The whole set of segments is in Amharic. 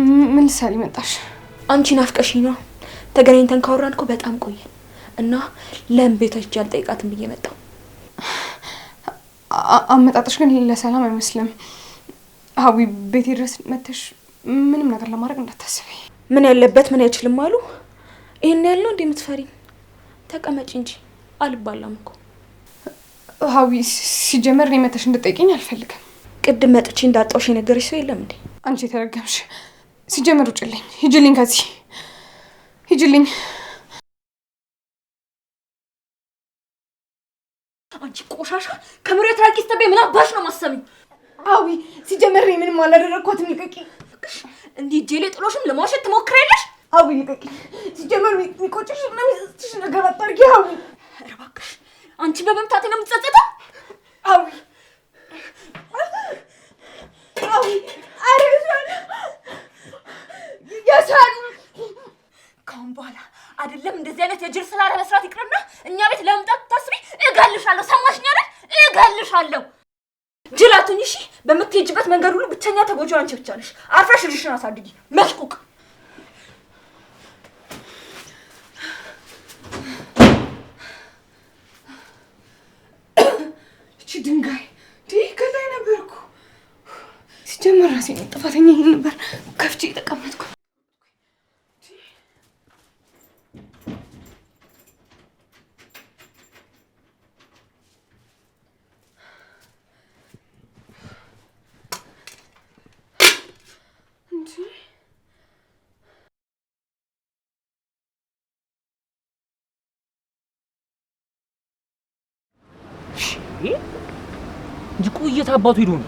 ምን ልትሰሪ መጣሽ? አንቺ ናፍቀሽኝ ነው። ተገናኝተን ካወራን እኮ በጣም ቆየን እና ለምን ቤታች አልጠይቃትም ብዬ መጣሁ። አመጣጥሽ ግን ለሰላም አይመስልም። ሀዊ ቤቴ ድረስ መተሽ ምንም ነገር ለማድረግ እንዳታስቢ። ምን ያለበት ምን አይችልም አሉ። ይሄን ያለው እንዴ የምትፈሪኝ? ተቀመጪ እንጂ አልባላም እኮ። ሀዊ ሲጀመር እኔ መተሽ እንድጠይቂኝ አልፈልግም። ቅድም መጥቼ እንዳጣውሽ የነገረሽ ሰው የለም እንዴ? አንቺ የተረገምሽ። ሲጀመር ውጭልኝ፣ ሂጂልኝ፣ ከዚህ ሂጂልኝ። አንቺ ቆሻሻ ከመሬት ራቂ ስትበይ ምን አባሽ ነው ማሰሚው? ሀዊ ሲጀመር እኔ ምንም አላደረኳትም። ልቀቂ። እንዲህ እጄ ላይ ጥሎሽም ለማውሸት ትሞክሪያለሽ? ሀዊ ልቀቂ። ሲጀመር የሚቆጭሽ እና የሚጸጽትሽ ነገር አታርጊ ሀዊ። ኧረ እባክሽ አንቺ በመምታቴ ነው የምትጸጸተው? ሀዊ ሀዊ አረጋሽ ያሳሉ። ካሁን በኋላ አይደለም እንደዚህ አይነት የጅል ስራ ለመስራት ይቅርና እኛ ቤት ለመምጣት ታስቢ እገልሻለሁ። ሰማሽኝ አይደል? እገልሻለሁ። ጅላቱኝ። እሺ በምትሄጂበት መንገድ ሁሉ ብቸኛ ተጎጂው አንቺ ብቻ ነሽ። አርፈሽ ልጅሽን አሳድጊ። መሽቁቅ እቺ ድንጋይ ከላይ ነበርኩ። ሲጀመር ራሴ ጥፋተኛ ይሄን ነበር ከፍቼ የተቀመጥኩ። እንጂ ቆየት አባቱ ሄዶ ነው።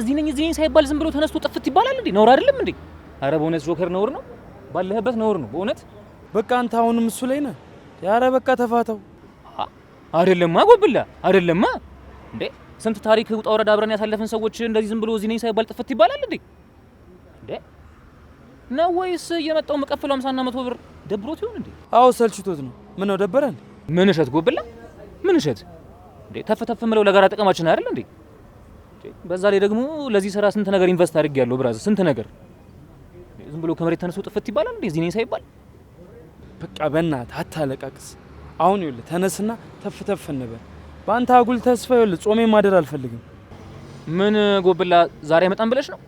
እዚህ ነኝ ሳይባል ዝም ብሎ ተነስቶ ጥፍት ይባላል እንዴ? ነውር አይደለም እንዴ? አረ በእውነት ጆከር ነውር ነው። ባለህበት ነውር ነው በእውነት። በቃ አንተ አሁንም እሱ ላይ ነህ። ያረ በቃ ተፋታው። አይደለማ ጎብላ አይደለማ እንዴ? ስንት ታሪክ ውጣ ወረዳ አብረን ያሳለፈን ሰዎች እንደዚህ ዝም ብሎ እዚህ ነኝ ሳይባል ጥፍት ይባላል እንዴ? እንዴ ነው ወይስ የመጣው መቀፈሉ 50 እና 100 ብር ደብሮት ይሆን እንዴ? አዎ ሰልችቶት ነው። ምን ነው ደበረን? ምን እሸት ጎብላ ምን እሸት እንዴ? ተፈተፍ ምለው ለጋራ ጥቅማችን አይደል እንዴ? በዛ ላይ ደግሞ ለዚህ ስራ ስንት ነገር ኢንቨስት አድርጌያለሁ ብራዝ፣ ስንት ነገር። ዝም ብሎ ከመሬት ተነስቶ ጥፍት ይባላል እንዴ? እዚህ ነኝ ሳይባል። በቃ በእናትህ አታለቃቅስ። አሁን ይኸውልህ ተነስና ተፍተፍ እንበል። በአንተ አጉል ተስፋ ይኸውልህ ጾሜ ማደር አልፈልግም። ምን ጎብላ ዛሬ አይመጣም ብለሽ ነው?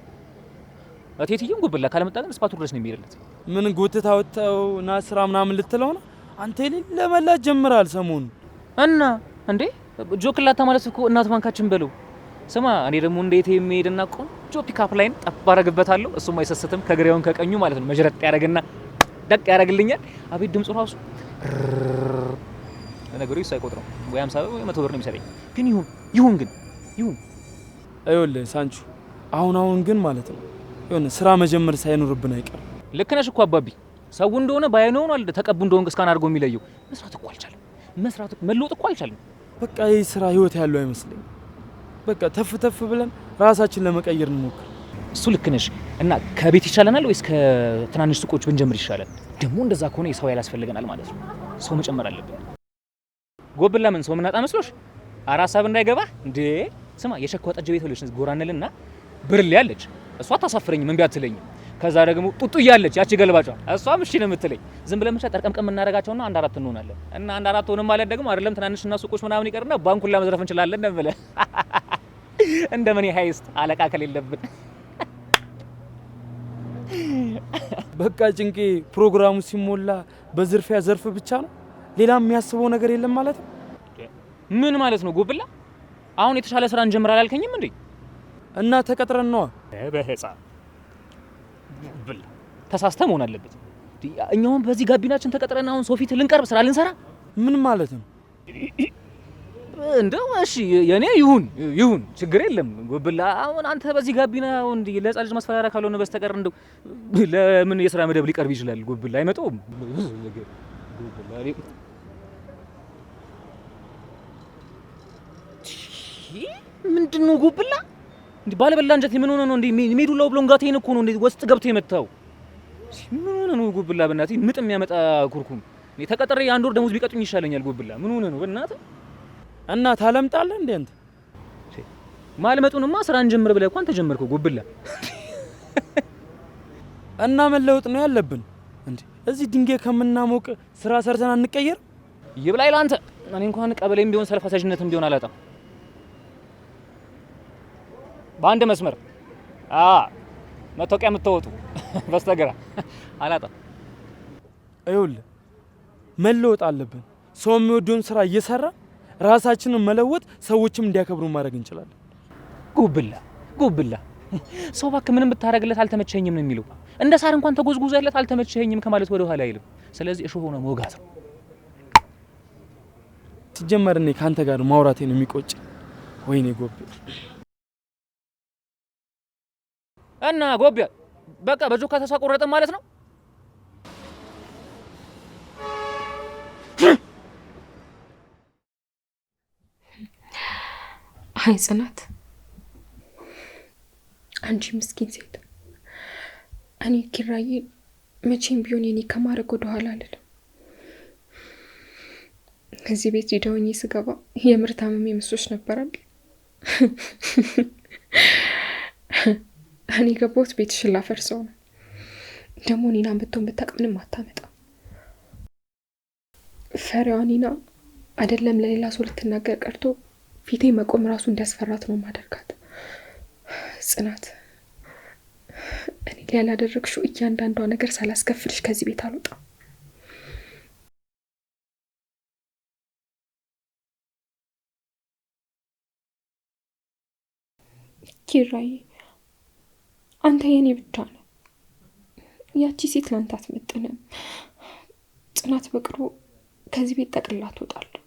እቴትዬም ጎብላ ካልመጣ ግን ስፓቱ ድረስ ነው የሚሄድለት። ምን ጎትታ ወጣው ና ስራ ምናምን ልትለው ነው? አንተ የሌለ መላት ጀምራል ሰሞኑ እና እንዴ ጆክላታ ማለት እኮ እናት ባንካችን በለው። ስማ እኔ ደግሞ እንዴት የሚሄድና ቆንጆ ፒካፕ ላይን ጠብ አደርግበታለሁ። እሱም አይሰስትም ከግሬውን ከቀኙ ማለት ነው። መጅረጥ ያደርግና ደቅ ያደርግልኛል። አቤት ድምፁ ራሱ ነገሩ ይሳይቆጥረው ወይ 50 ወይ 100 ብር ነው የሚሰጠኝ። ግን ይሁን ግን አይወልህ ሳንቹ አሁን ግን ማለት ነው የሆነ ስራ መጀመር ሳይኖርብን አይቀርም። ልክ ነሽ እኮ አባቢ። ሰው እንደሆነ ባይነው ነው አይደል ተቀቡ እንደሆነ እስካን አድርጎ የሚለየው። መስራት እኮ አልቻለም። መለወጥ እኮ አልቻለም። በቃ ይህ ስራ ህይወት ያለው አይመስለኝም። በቃ ተፍ ብለን ራሳችን ለመቀየር እንሞክር። እሱ ልክ ነሽ። እና ከቤት ይሻለናል ወይስ ከትናንሽ ሱቆች ብንጀምር ይሻላል? ደግሞ እንደዛ ከሆነ የሰው ኃይል ያስፈልገናል ማለት ነው። ሰው መጨመር አለብን። ጎብላ ምን ሰው ምናጣ መስሎሽ? ኧረ ሀሳብ እንዳይገባ እንዴ። ስማ የሸኳ ጠጅ ቤት ልጅ ጎራነልና ብርሌ ያለች እሷ ታሳፍረኝ ምን ቢያትለኝ። ከዛ ደግሞ ጡጡ እያለች ያቺ ገልባጯ እሷም እሺ ነው የምትለኝ። ዝም ብለን ብቻ ጠርቀምቀም እናደርጋቸውና አንድ አራት እንሆናለን። እና አንድ አራት ሆነን ማለት ደግሞ አይደለም ትናንሽና ሱቆች ምናምን ይቀርና ባንኩን ለመዝረፍ እንችላለን ነው ብለ እንደምን ሃይስት አለቃ ከሌለብን። በቃ ጭንቄ ፕሮግራሙ ሲሞላ በዝርፊያ ዘርፍ ብቻ ነው። ሌላ የሚያስበው ነገር የለም ማለት ነው። ምን ማለት ነው ጎብላ? አሁን የተሻለ ስራ እንጀምራለን አላልከኝም እንዴ? እና ተቀጥረን ነው በህፃ ጎብላ ተሳስተ መሆን አለበት። እኛውን በዚህ ጋቢናችን ተቀጥረን አሁን ሶፊት ልንቀርብ ስራ ልንሰራ ምን ማለት ነው? እንደው እሺ የኔ ይሁን ችግር የለም ጎብላ። አሁን አንተ በዚህ ጋቢና እንዴ ለጻ ልጅ ማስፈራራ ካልሆነ በስተቀር እንደው ለምን የስራ መደብ ሊቀርብ ይችላል? ጎብላ አይመጣውም ጎብላ። ምንድነው ጎብላ? እንዴ ባለበላ እንጀት ምን ሆነ ነው እንዴ? ሜዱላው ብሎንጋቴን እኮ ነው እንዴ ወስጥ ገብቶ የመታው። ምን ሆነ ነው ጎብላ? በእናትህ ምጥ የሚያመጣ ኩርኩም። እኔ ተቀጥሬ አንድ ወር ደሞዝ ቢቀጡኝ ይሻለኛል ጎብላ። ምን ሆነ ነው በእናትህ? እና ታለምጣለህ እንዴ አንተ? ማልመጡንማ ስራ እንጀምር ብለህ እንኳን ተጀመርከው ጎብላ። እና መለወጥ ነው ያለብን እንዴ? እዚህ ድንጋይ ከምናሞቅ ስራ ሰርተን አንቀየር? ይብላኝ ላንተ። እኔ እንኳን ቀበሌም ቢሆን ሰልፍ አሳዥነትም ቢሆን አላጣም። በአንድ መስመር መታወቂያ የምትወጡ በስተግራ አላጣም። ይኸውልህ መለወጥ አለብን። ሰው የሚወደውን ስራ እየሰራ ራሳችንን መለወጥ፣ ሰዎችም እንዲያከብሩ ማድረግ እንችላለን። ጉብላ ሰው እባክህ ምንም ብታረግለት አልተመቸኝም ነው የሚለው። እንደ ሳር እንኳን ተጎዝጉዘለት አልተመቸኝም ከማለት ወደ ኋላ አይልም። ስለዚህ እሾህ ሆነ ሞጋት ነው። ሲጀመር እኔ ካንተ ጋር ማውራቴ ነው የሚቆጭ። ወይኔ ጎቤ እና ጎቤ በቃ በጆካ ተስፋ ቆረጥን ማለት ነው። አይ ጽናት፣ አንቺ ምስኪን ሴት፣ እኔ ኪራዬ መቼም ቢሆን የኔ ከማድረግ ወደ ኋላ አልልም። ከዚህ ቤት ዲዳውኝ ስገባ የምር ታመሜ መስሎሽ ነበር አይደል? እኔ ገባሁት ቤትሽን ላፈርሰው ነው። ደግሞ ኒናን ብትሆን ብታውቅ ምንም አታመጣም። ፈሪዋ ኒና አይደለም ለሌላ ሰው ልትናገር ቀርቶ ፊቴ መቆም ራሱ እንዲያስፈራት ነው ማደርጋት። ጽናት፣ እኔ ያላደረግሽው እያንዳንዷ ነገር ሳላስከፍልሽ ከዚህ ቤት አልወጣም። ኪራዬ፣ አንተ የኔ ብቻ ነው። ያቺ ሴት ላንተ አትመጥንም። ጽናት በቅርቡ ከዚህ ቤት ጠቅልላ ትወጣለች።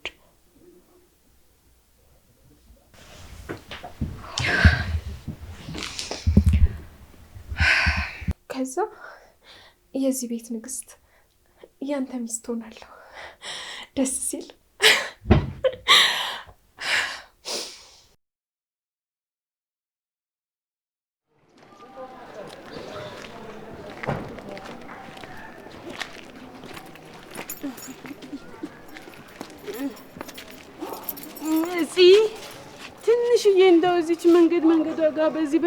ከዛ የዚህ ቤት ንግስት ያንተ ሚስት ሆናለሁ። ደስ ሲል ትንሽዬ እንደው እዚች መንገዷ ጋር በዚህ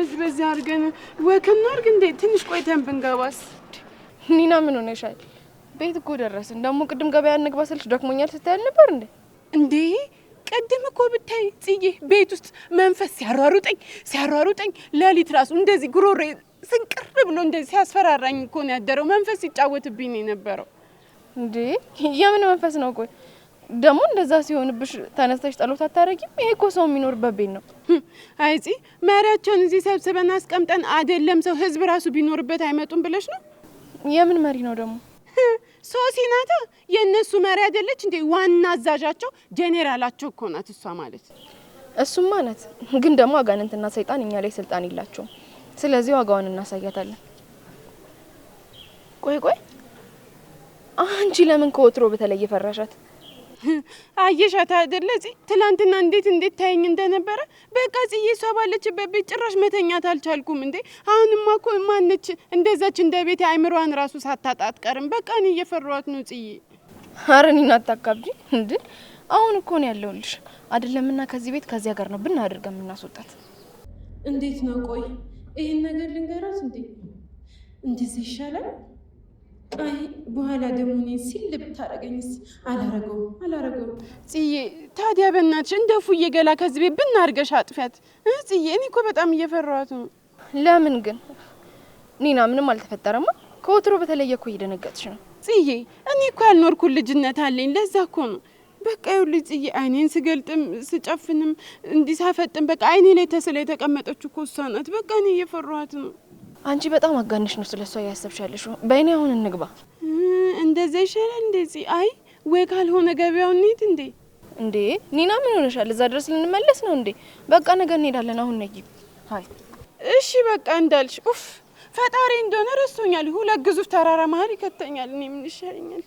አድርገን ወከና አድርግ እንዴ ትንሽ ቆይተን ብንገባስ? ኒና ምን ሆነሻል? ቤት እኮ ደረስን። ደግሞ ቅድም ገበያ እንግባ ስልሽ ደክሞኛል ስትያል ነበር እንዴ? ቅድም እኮ ብታይ ጽዬ ቤት ውስጥ መንፈስ ሲያሯሩጠኝ ሌሊት ራሱ እንደዚህ ጉሮሬ ስንቅር ብሎ እንደዚህ ሲያስፈራራኝ እኮ ነው ያደረው። መንፈስ ሲጫወትብኝ ነው የነበረው። እንዴ የምን መንፈስ ነው? ቆይ ደግሞ እንደዛ ሲሆንብሽ ተነስተሽ ጸሎት አታረጊም? ይሄ እኮ ሰው የሚኖርበት ቤት ነው። አይጺ መሪያቸውን እዚህ ሰብስበን አስቀምጠን አይደለም ሰው ህዝብ ራሱ ቢኖርበት አይመጡም ብለሽ ነው? የምን መሪ ነው ደግሞ? ሶሲ ናታ። የእነሱ መሪ አይደለች እንዴ? ዋና አዛዣቸው ጄኔራላቸው እኮ ናት እሷ ማለት። እሱማ ናት፣ ግን ደግሞ አጋንንትና ሰይጣን እኛ ላይ ስልጣን የላቸውም። ስለዚህ ዋጋውን እናሳያታለን። ቆይ አንቺ ለምን ከወትሮ በተለየ ፈራሻት? አየሻት አይደለ? ትላንትና እንዴት ታየኝ እንደነበረ። በቃ ጽዬ እሷ ባለችበት ቤት ጭራሽ መተኛት አልቻልኩም እንዴ። አሁንማ እኮ ማነች እንደዛች እንደ ቤት አይምሯን ራሱ ሳታጣት ቀርም። በቃ እኔ እየፈራኋት ነው ጽዬ። ኧረ እኔን አታካብጂ እንዴ። አሁን እኮ ነው ያለውልሽ አይደለምና ከዚህ ቤት ከዚያ ጋር ነው ብናደርግ የምናስወጣት። እንዴት ነው? ቆይ ይሄን ነገር ልንገራት እንዴ? እንደዚህ ይሻላል። አይ በኋላ ደግሞ እኔን ሲልብ ታረገኝስ? አላረገውም ጽዬ። ታዲያ በእናትሽ እንደ ፉዬ ገላ ከዚህ ቤት ብናርገሽ አጥፊያት ጽዬ። እኔ እኮ በጣም እየፈራኋት ነው። ለምን ግን ኒና? ምንም አልተፈጠረማ። ከወትሮ በተለየ እኮ እየደነገጥሽ ነው ጽዬ። እኔ እኮ ያልኖርኩ ልጅነት አለኝ፣ ለዛ እኮ ነው። በቃ ይኸውልሽ ጽዬ፣ አይኔን ስገልጥም ስጨፍንም እንዲሳፈጥም በቃ አይኔ ላይ ተስላ የተቀመጠችው እኮ እሷ ናት። በቃ እኔ እየፈራኋት ነው። አንቺ በጣም አጋንሽ ነው ስለሷ ያሰብሻለሽ። በእኔ አሁን እንግባ። እንደዛ ይሻላል እንደዚህ። አይ ወይ ካልሆነ ገበያው እንሂድ እንዴ። ኒና ምን ሆነሻል? እዛ ድረስ ልንመለስ ነው እንዴ? በቃ ነገ እንሄዳለን። አሁን ነይ። አይ እሺ በቃ እንዳልሽ። ኡፍ ፈጣሪ እንደሆነ ረስቶኛል። ሁለት ግዙፍ ተራራ መሀል ይከተኛል። እኔ ምን ይሻለኛል?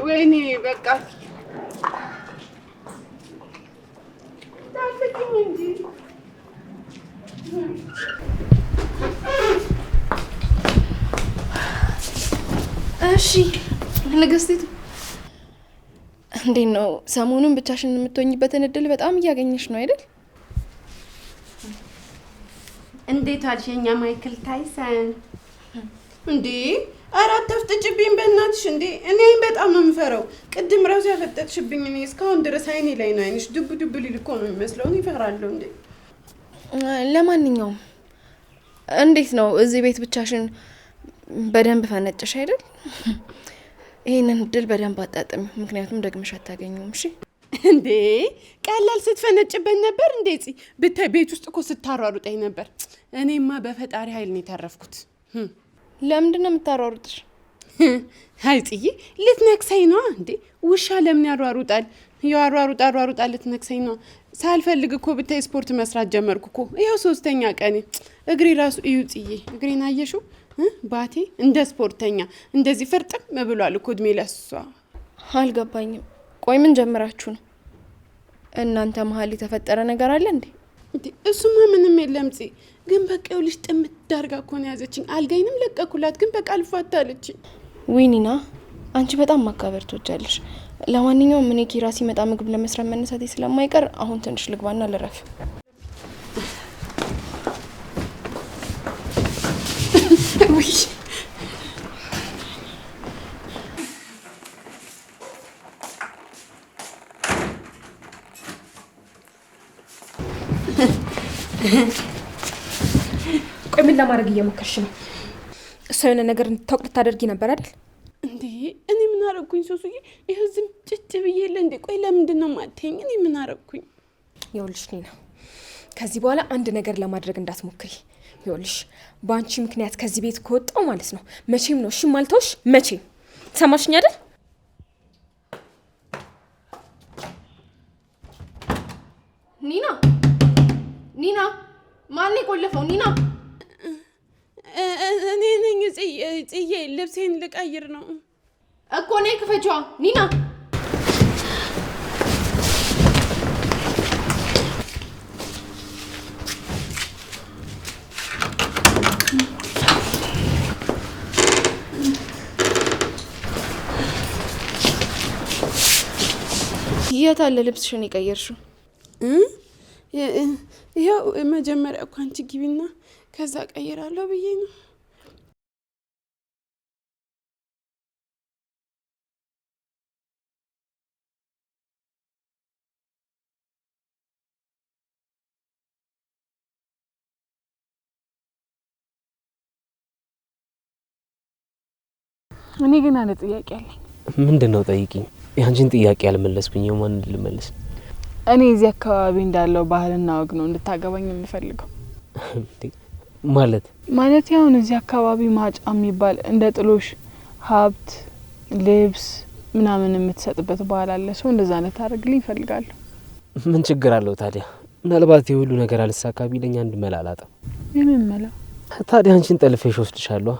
ወይኔ በቃ ታፍቂኝ እንጂ እሺ ንግስቲቱ፣ እንዴት ነው ሰሞኑን ብቻሽን የምትሆኝበትን እድል በጣም እያገኘሽ ነው አይደል? እንዴት ዋልሽ የኛ ማይክል ታይሰን? እንዴ አራት ተፍጥጭብኝ በእናትሽ እንዴ እኔ በጣም ነው የምፈራው። ቅድም ራሱ ያፈጠጥሽብኝ እኔ እስካሁን ድረስ አይኔ ላይ ነው አይንሽ ዱብ ዱብ ሊል እኮ ነው የሚመስለው። እኔ እፈራለሁ እንዴ። ለማንኛውም እንዴት ነው እዚህ ቤት ብቻሽን በደንብ ፈነጨሽ አይደል? ይሄንን እድል በደንብ አጣጥሚ፣ ምክንያቱም ደግመሽ አታገኙም። እሺ እንዴ ቀላል ስትፈነጭበት ነበር እንዴ? ብታይ ቤት ውስጥ እኮ ስታሯሩጠኝ ነበር። እኔማ በፈጣሪ ኃይል ነው የተረፍኩት። ለምንድን ነው የምታሯሩጥሽ? አይ ጽዬ ልትነክሰኝ ነው እንዴ? ውሻ ለምን ያሯሩጣል? ያሯሩጣ ልትነክሰኝ ነው። ሳልፈልግ እኮ ብታይ ስፖርት መስራት ጀመርኩ እኮ። ይኸው 3ኛ ቀኔ። እግሬ ራሱ እዩ ጽዬ፣ እግሬን አየሽው? ባቴ እንደ ስፖርተኛ እንደዚህ ፍርጥም ብሏል እኮ እድሜ ለሷ። አልገባኝም። ቆይ ምን ጀምራችሁ ነው? እናንተ መሀል የተፈጠረ ነገር አለ እንዴ? እሱማ ምንም የለም ጽ ግን በቃ ይኸውልሽ ጥምት ዳርጋ እኮ ነው ያዘችኝ። አልጋይንም ለቀኩላት ግን በቃ አልፋታለችኝ። ዊኒና አንቺ በጣም ማካበር ትወጃለሽ። ለማንኛውም እኔ ኪራ ሲመጣ ምግብ ለመስራት መነሳቴ ስለማይቀር አሁን ትንሽ ልግባና ልረፍ። ውይ ቆይ ምን ለማድረግ እየሞከርሽ ነው? እሷ የሆነ ነገር እንድታውቅ ልታደርጊ ነበር አይደል? እንዴ እኔ ምን አረኩኝ ሶሱዬ? ይኸው ዝም ጭጭ ብዬለ እንዴ? ቆይ ለምንድን ነው የማትይኝ? እኔ ምን አረኩኝ? ይኸውልሽ ኒና፣ ከዚህ በኋላ አንድ ነገር ለማድረግ እንዳትሞክሪ። ይኸውልሽ በአንቺ ምክንያት ከዚህ ቤት ከወጣው ማለት ነው መቼም ነው እሺ ማልተውሽ፣ መቼም ሰማሽኝ አይደል? ኒና ማን የቆለፈው? ኒና እኔ ነኝ ጽዬ፣ ልብሴን ልቀይር ነው እኮ። ነይ ክፈችዋ ኒና። የት አለ ልብስሽን የቀየርሽው? ይኸው መጀመሪያ እኮ አንቺ ግቢና ከዛ ቀይራለሁ ብዬ ነው። እኔ ግን አንድ ጥያቄ አለኝ። ምንድን ነው? ጠይቂኝ። ያንቺን ጥያቄ ያልመለስኩኝ የማን ልመልስ? እኔ እዚህ አካባቢ እንዳለው ባህልና ወግ ነው እንድታገባኝ የምፈልገው። ማለት ያሁን እዚህ አካባቢ ማጫ የሚባል እንደ ጥሎሽ ሀብት፣ ልብስ ምናምን የምትሰጥበት ባህል አለ። ሰው እንደዛ አይነት ታደርግልኝ እፈልጋለሁ። ምን ችግር አለው ታዲያ? ምናልባት የሁሉ ነገር አልሳካ ቢለኝ አንድ መላ አላጣም። የምን መላ? ታዲያ አንቺን ጠልፌሽ ወስድሻለሁ።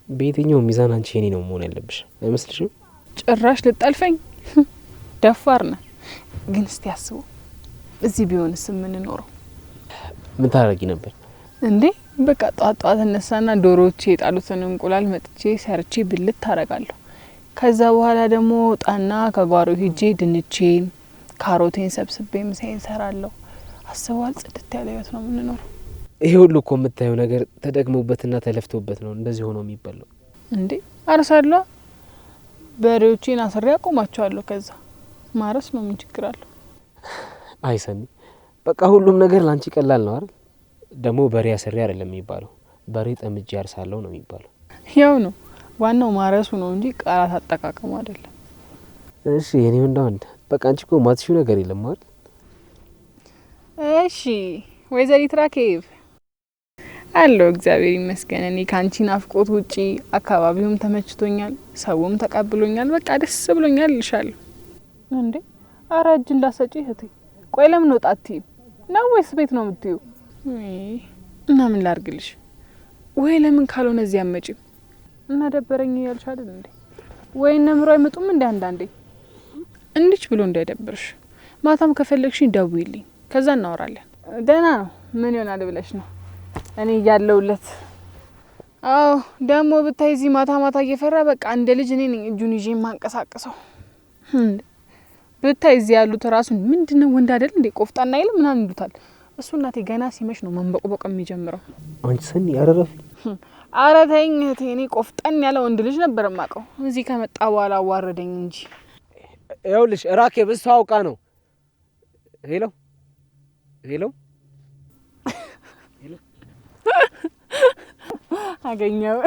በየትኛው ሚዛን አንቺ የኔ ነው መሆን ያለብሽ አይመስልሽም? ጭራሽ ልጠልፈኝ? ደፋር ነህ። ግን እስቲ አስበው እዚህ ቢሆንስ የምንኖረው? ምን ታረጊ ነበር እንዴ? በቃ ጧት እነሳና ዶሮቼ የጣሉትን እንቁላል መጥቼ ሰርቼ ብልት ታረጋለሁ። ከዛ በኋላ ደግሞ ጣና ከጓሮ ሄጄ ድንቼን ካሮቴን ሰብስቤ ምሳዬን ሰራለሁ። አስበዋል? ጽድት ያለ ህይወት ነው የምንኖረው። ይሄ ሁሉ እኮ የምታየው ነገር ተደግሞበትና ተለፍቶበት ነው እንደዚህ ሆኖ የሚባለው። እንዴ አርሳለሁ፣ በሬዎቼን አስሬ አቆማቸዋለሁ። ከዛ ማረስ ነው፣ ምን ችግር አለው? አይሰሚ፣ በቃ ሁሉም ነገር ላንቺ ቀላል ነው አይደል? ደግሞ በሬ አስሬ አይደለም የሚባለው፣ በሬ ጠምጄ ያርሳለሁ ነው የሚባለው። ያው ነው፣ ዋናው ማረሱ ነው እንጂ ቃላት አጠቃቀሙ አይደለም። እሺ የኔው እንዳንድ በቃ አንቺ እኮ ማትሽው ነገር የለም አይደል? እሺ ወይዘሪት ራኬብ አለው። እግዚአብሔር ይመስገን። እኔ ካንቺ ናፍቆት ውጪ አካባቢውም ተመችቶኛል፣ ሰውም ተቀብሎኛል። በቃ ደስ ብሎኛል ልሻለሁ። እንዴ አረ እጅ እንዳሰጪ እህቴ። ቆይ ለምን ወጣት ነው ወይስ ቤት ነው የምትዩ? እና ምን ላርግልሽ? ወይ ለምን ካልሆነ እዚህ አመጪም እና ደበረኝ እያልሽ አይደል እንዴ? ወይ ነምሮ አይመጡም እንዴ? አንዳንዴ እንዲች ብሎ እንዳይደብርሽ። ማታም ከፈለግሽኝ ደውይልኝ፣ ከዛ እናወራለን። ደህና ነው። ምን ይሆናል ብለሽ ነው? እኔ እያለሁለት። አዎ ደግሞ ብታይ እዚህ ማታ ማታ እየፈራ በቃ እንደ ልጅ እኔ ነኝ እጁን ይዤ የማንቀሳቅሰው። ብታይ እዚህ ያሉት ራሱን ምንድነው ወንድ አይደል እንዴ ቆፍጣና አይልም ምናምን ይሉታል። እሱ እናቴ ገና ሲመሽ ነው መንበቅበቅ የሚጀምረው። አንቺ ሰኒ ያረረፍ ኧረ ተይኝ እህቴ፣ እኔ ቆፍጠን ያለ ወንድ ልጅ ነበር የማውቀው። እዚህ ከመጣ በኋላ አዋረደኝ እንጂ። ይኸውልሽ ራኬብ እሷ አውቃ ነው። ሄሎ ሄሎ አገኘው።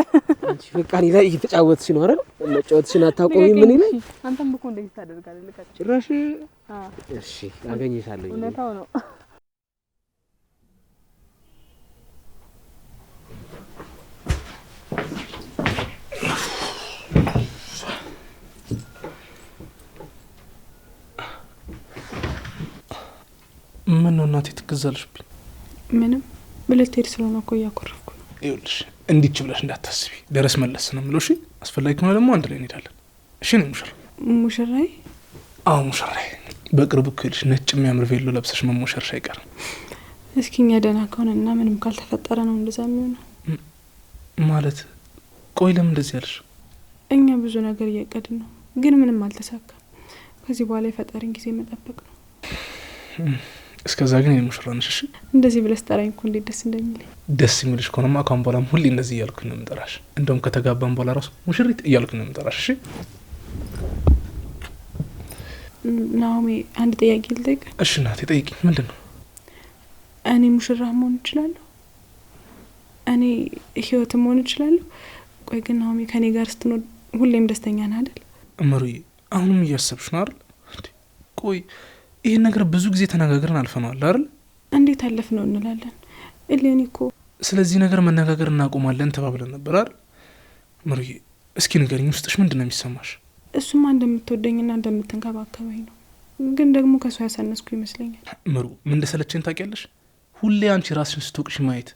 አንቺ በቃ እኔ ላይ እየተጫወትሽ ነው አይደል? መጫወትሽን አታውቁም። ምን ይላል? አንተም እኮ እንደዚህ ታደርጋለህ። ልቀጥ ጭራሽ። እሺ አገኘሻለሁ። እውነታው ነው። ምን ነው እናቴ ትገዛልሽብኝ? ምንም ብለትሄድ ስለሆነ እኮ እያኮረፍኩ ነው። ይኸውልሽ እንዲች ብለሽ እንዳታስቢ፣ ደረስ መለስ ነው የምለው። እሺ አስፈላጊ ከሆነ ደግሞ አንድ ላይ እንሄዳለን። እሺ ነው ሙሽራ? ሙሽራዬ? አዎ ሙሽራዬ። በቅርቡ እኮ ይኸውልሽ ነጭ የሚያምር ቬሎ ለብሰሽ መሞሸርሽ አይቀርም። እስኪ እኛ ደህና ከሆነና ምንም ካልተፈጠረ ነው እንደዛ የሚሆነው። ማለት ቆይ ለምን እንደዚህ ያልሽ? እኛ ብዙ ነገር እያቀድን ነው፣ ግን ምንም አልተሳካም። ከዚህ በኋላ የፈጣሪን ጊዜ መጠበቅ ነው። እስከዛ ግን የሙሽራ ነሽ። እሺ እንደዚህ ብለህ ስጠራኝ እኮ እንዴት ደስ እንደሚለኝ። ደስ የሚልሽ ከሆነማ ካሁን በኋላም ሁሌ እንደዚህ እያልኩኝ ነው የምጠራሽ። እንደውም ከተጋባን በኋላ ራሱ ሙሽሪት እያልኩኝ ነው የምጠራሽ። እሺ ናሆሜ፣ አንድ ጥያቄ ልጠይቅ? እሺ እናቴ ጠይቂኝ። ምንድን ነው? እኔ ሙሽራ መሆን እችላለሁ? እኔ ህይወት መሆን እችላለሁ? ቆይ ግን ናሆሜ፣ ከኔ ጋር ስትኖር ሁሌም ደስተኛ ነህ አይደል? እምሩዬ፣ አሁንም እያሰብሽ ነው አይደል? ቆይ ይህን ነገር ብዙ ጊዜ ተነጋግረን አልፈነዋል አይደል? እንዴት አለፍ ነው እንላለን። እሌኒ እኮ ስለዚህ ነገር መነጋገር እናቆማለን ተባብለን ነበር አይደል? እምሩዬ፣ እስኪ ንገሪኝ፣ ውስጥሽ ምንድን ነው የሚሰማሽ? እሱማ እንደምትወደኝና እንደምትንከባከበኝ ነው፣ ግን ደግሞ ከሷ ያሳነስኩ ይመስለኛል። እምሩ፣ ምን እንደሰለቸኝ ታውቂያለሽ? ሁሌ አንቺ ራስሽን ስትወቅሽ ማየት።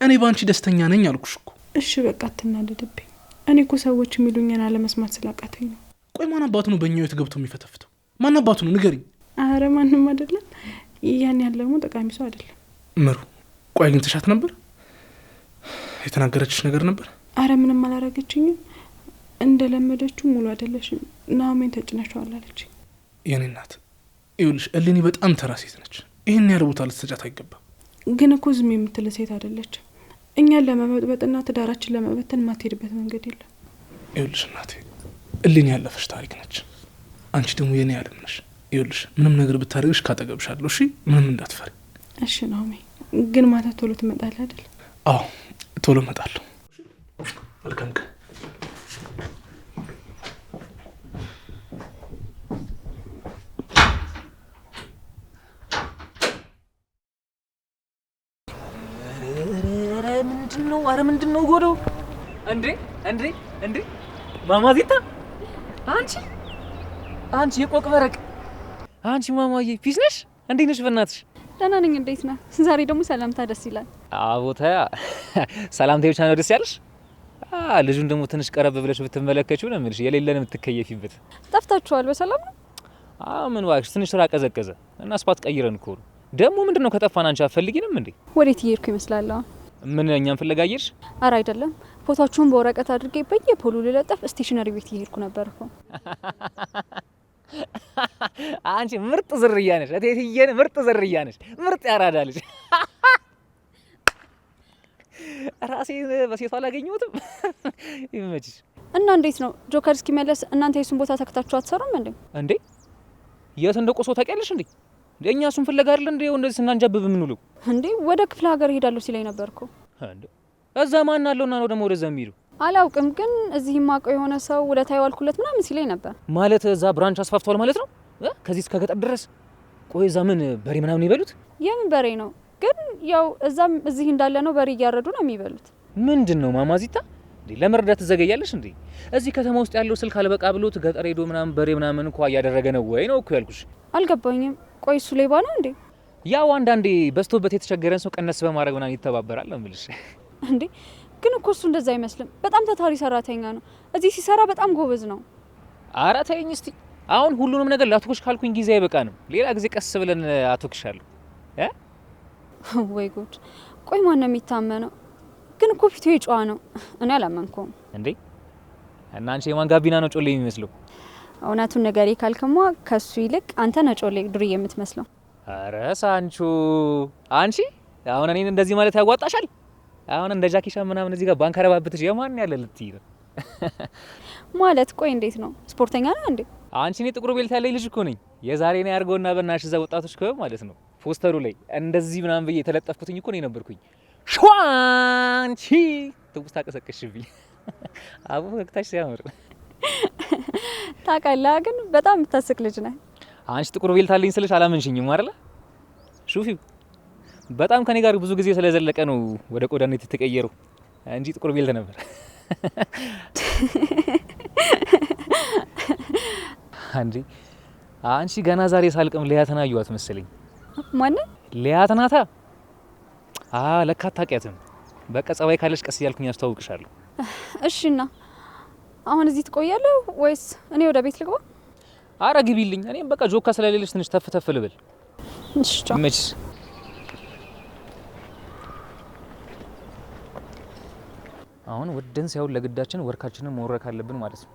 እኔ በአንቺ ደስተኛ ነኝ አልኩሽ እኮ። እሺ በቃ አትናደድብኝ። እኔ እኮ ሰዎች የሚሉኝን አለመስማት ስላቃተኝ ነው። ቆይ ማን አባቱ ነው በእኛ ህይወት ገብቶ የሚፈተፍተው? ማን አባቱ ነው ንገሪኝ። አረ ማንም አይደለም። ያን ያለ ደግሞ ጠቃሚ ሰው አይደለም። እምሩ፣ ቆይ አግኝተሻት ነበር? የተናገረችሽ ነገር ነበር? አረ ምንም አላረገችኝም። እንደለመደችው ሙሉ አይደለሽም፣ ናሆሜን ተጭነሻዋል አለች። የኔ እናት ይኸውልሽ፣ እሌኒ በጣም ተራ ሴት ነች። ይህን ያለ ቦታ ልትሰጫት አይገባም። ግን እኮ ዝም የምትል ሴት አይደለች። እኛን ለመበጥበጥና ትዳራችን ለመበተን ማትሄድበት መንገድ የለም። ይኸውልሽ እናቴ፣ እሌኒ ያለፈሽ ታሪክ ነች። አንቺ ደግሞ የኔ ያለም ነሽ። ይኸውልሽ ምንም ነገር ብታደርግሽ ካጠገብሻለሁ። እሺ ምንም እንዳትፈሪ። እሺ ናሆሜ፣ ግን ማታ ቶሎ ትመጣለህ አይደል? አዎ ቶሎ እመጣለሁ። መልካም ቀን። ምንድነው? አረ ምንድነው ጎዶ? እንዴ እንዴ እንዴ! ማማዚታ፣ አንቺ የቆቅ በረቅ፣ አንቺ ማማዬ ፒስ ነሽ? እንዴት ነሽ? በእናትሽ ደህና ነኝ። እንዴት ነህ? ዛሬ ደግሞ ሰላምታ ደስ ይላል። አቦታያ ሰላምታ ብቻ ነው ደስ ያለሽ? ልጁን ደግሞ ትንሽ ቀረብ ብለሽ ብትመለከቺው ነው የምልሽ፣ የሌለን የምትከየፊበት። ጠፍታችኋል። በሰላም ነው? ምን እባክሽ፣ ትንሽ ስራ ቀዘቀዘ እና ስፓት ቀይረን እኮ ነው። ደግሞ ምንድነው ከጠፋን አንቺ አትፈልጊንም እንዴ? ወዴት እየሄድኩ ይመስላል? ምን እኛም ፍለጋ እየሄድሽ? ኧረ አይደለም፣ ፎቶአችሁን በወረቀት አድርጌ በየፖሉ ልለጠፍ ስቴሽነሪ ቤት እየሄድኩ ነበር እኮ። አንቺ ምርጥ ዝርያ ነሽ እቴትዬን፣ ምርጥ ዝርያ ነሽ፣ ምርጥ ያራዳ ልጅ። ራሴን በሴቷ አላገኘሁትም። ይመችሽ። እና እንዴት ነው ጆከር እስኪመለስ እናንተ የሱን ቦታ ተክታችሁ አትሰሩም እንዴ? እንዴ የት እንደቆሶ ታውቂያለሽ እንዴ? እኛ እሱን ፍለጋ አይደል እንዴ እንደዚህ ስናንጃብብ የምንውለው? እንዴ ወደ ክፍለ ሀገር ሄዳለሁ ሲለኝ ነበር እኮ። እንዴ እዛ ማን አለውና ነው ደግሞ ወደዛ የሚሄዱ? አላውቅም፣ ግን እዚህ ማቀው የሆነ ሰው ውለታ ይዋልኩለት ምናምን ሲለኝ ነበር። ማለት እዛ ብራንች አስፋፍቷል ማለት ነው ከዚህ እስከ ገጠር ድረስ? ቆይ እዛ ምን በሬ ምናምን ይበሉት? የምን በሬ ነው? ግን ያው እዛም እዚህ እንዳለ ነው በሬ እያረዱ ነው የሚበሉት። ምንድን ነው ማማዚታ እንዴ? ለመረዳት ትዘገያለሽ እንዴ? እዚህ ከተማ ውስጥ ያለው ስልክ አልበቃ ብሎት ገጠር ሄዶ ምናምን በሬ ምናምን እንኳን እያደረገ ነው ወይ ነው እኮ ያልኩሽ። አልገባኝም። ቆይ እሱ ሌባ ነው እንዴ? ያው አንዳንዴ በስቶበት የተቸገረን ሰው ቀነስ በማድረግ ምናምን ይተባበራል ነው የምልሽ። እንዴ ግን እኮ እሱ እንደዛ አይመስልም። በጣም ታታሪ ሰራተኛ ነው። እዚህ ሲሰራ በጣም ጎበዝ ነው። ኧረ ተይኝ እስቲ። አሁን ሁሉንም ነገር ላትኩሽ ካልኩኝ ጊዜ አይበቃንም። ሌላ ጊዜ ቀስ ብለን አትኩሻለሁ። ወይ ጉድ! ቆይ ማን ነው የሚታመነው? ግን እኮ ፊቱ የጨዋ ነው። እኔ አላመንኩም። እንዴ እና አንቺ የማን ጋቢና ነው ጮሌ የሚመስለው? እውነቱን ነገሬ ካልከማ ከሱ ይልቅ አንተ ነህ ጮሌ ዱርዬ የምትመስለው። ኧረ ሳንቹ፣ አንቺ አሁን እኔን እንደዚህ ማለት ያዋጣሻል? አሁን እንደ ጃኪሻ ምናምን እዚህ ጋር ባንክ አረባብትሽ የማን ያለ ልትይ ነው ማለት? ቆይ እንዴት ነው? ስፖርተኛ ነህ እንዴ? አንቺ እኔ ጥቁር ቤልት ያለኝ ልጅ እኮ ነኝ። የዛሬ ነው ያርገውና በእናትሽ እዛ ወጣቶች ክበብ ማለት ነው ፖስተሩ ላይ እንደዚህ ምናምን ብዬ የተለጠፍኩትኝ እኮ ነው ነበርኩኝ። ሸዋንቺ ትውስታ ቀሰቀሽብኝ። አቡ ፈክታሽ ሲያምር ታውቃለህ፣ ግን በጣም የምታስቅ ልጅ ነህ። አንቺ ጥቁር ቤልት አለኝ ስልሽ አላመንሽኝም አይደል? ሹፊው በጣም ከኔ ጋር ብዙ ጊዜ ስለዘለቀ ነው ወደ ቆዳነት የተቀየረው እንጂ ጥቁር ቤልት ነበር። አንቺ ገና ዛሬ ሳልቅም ሊያተና አዩዋት መሰለኝ። ማን? ሊያተናታ? ለካ አታውቂያትም። በቃ ጸባይ ካለሽ ቀስ እያልኩኝ አስተዋውቅሻለሁ። እሺና አሁን እዚህ ትቆያለህ ወይስ እኔ ወደ ቤት ልግባ? አረ ግቢልኝ። እኔም በቃ ጆካ ስለሌለሽ ትንሽ ተፍ ተፍ ልበል። እሺ መች አሁን ወደን ሲያውን ለግዳችን ወርካችንን መወረክ አለብን ማለት ነው።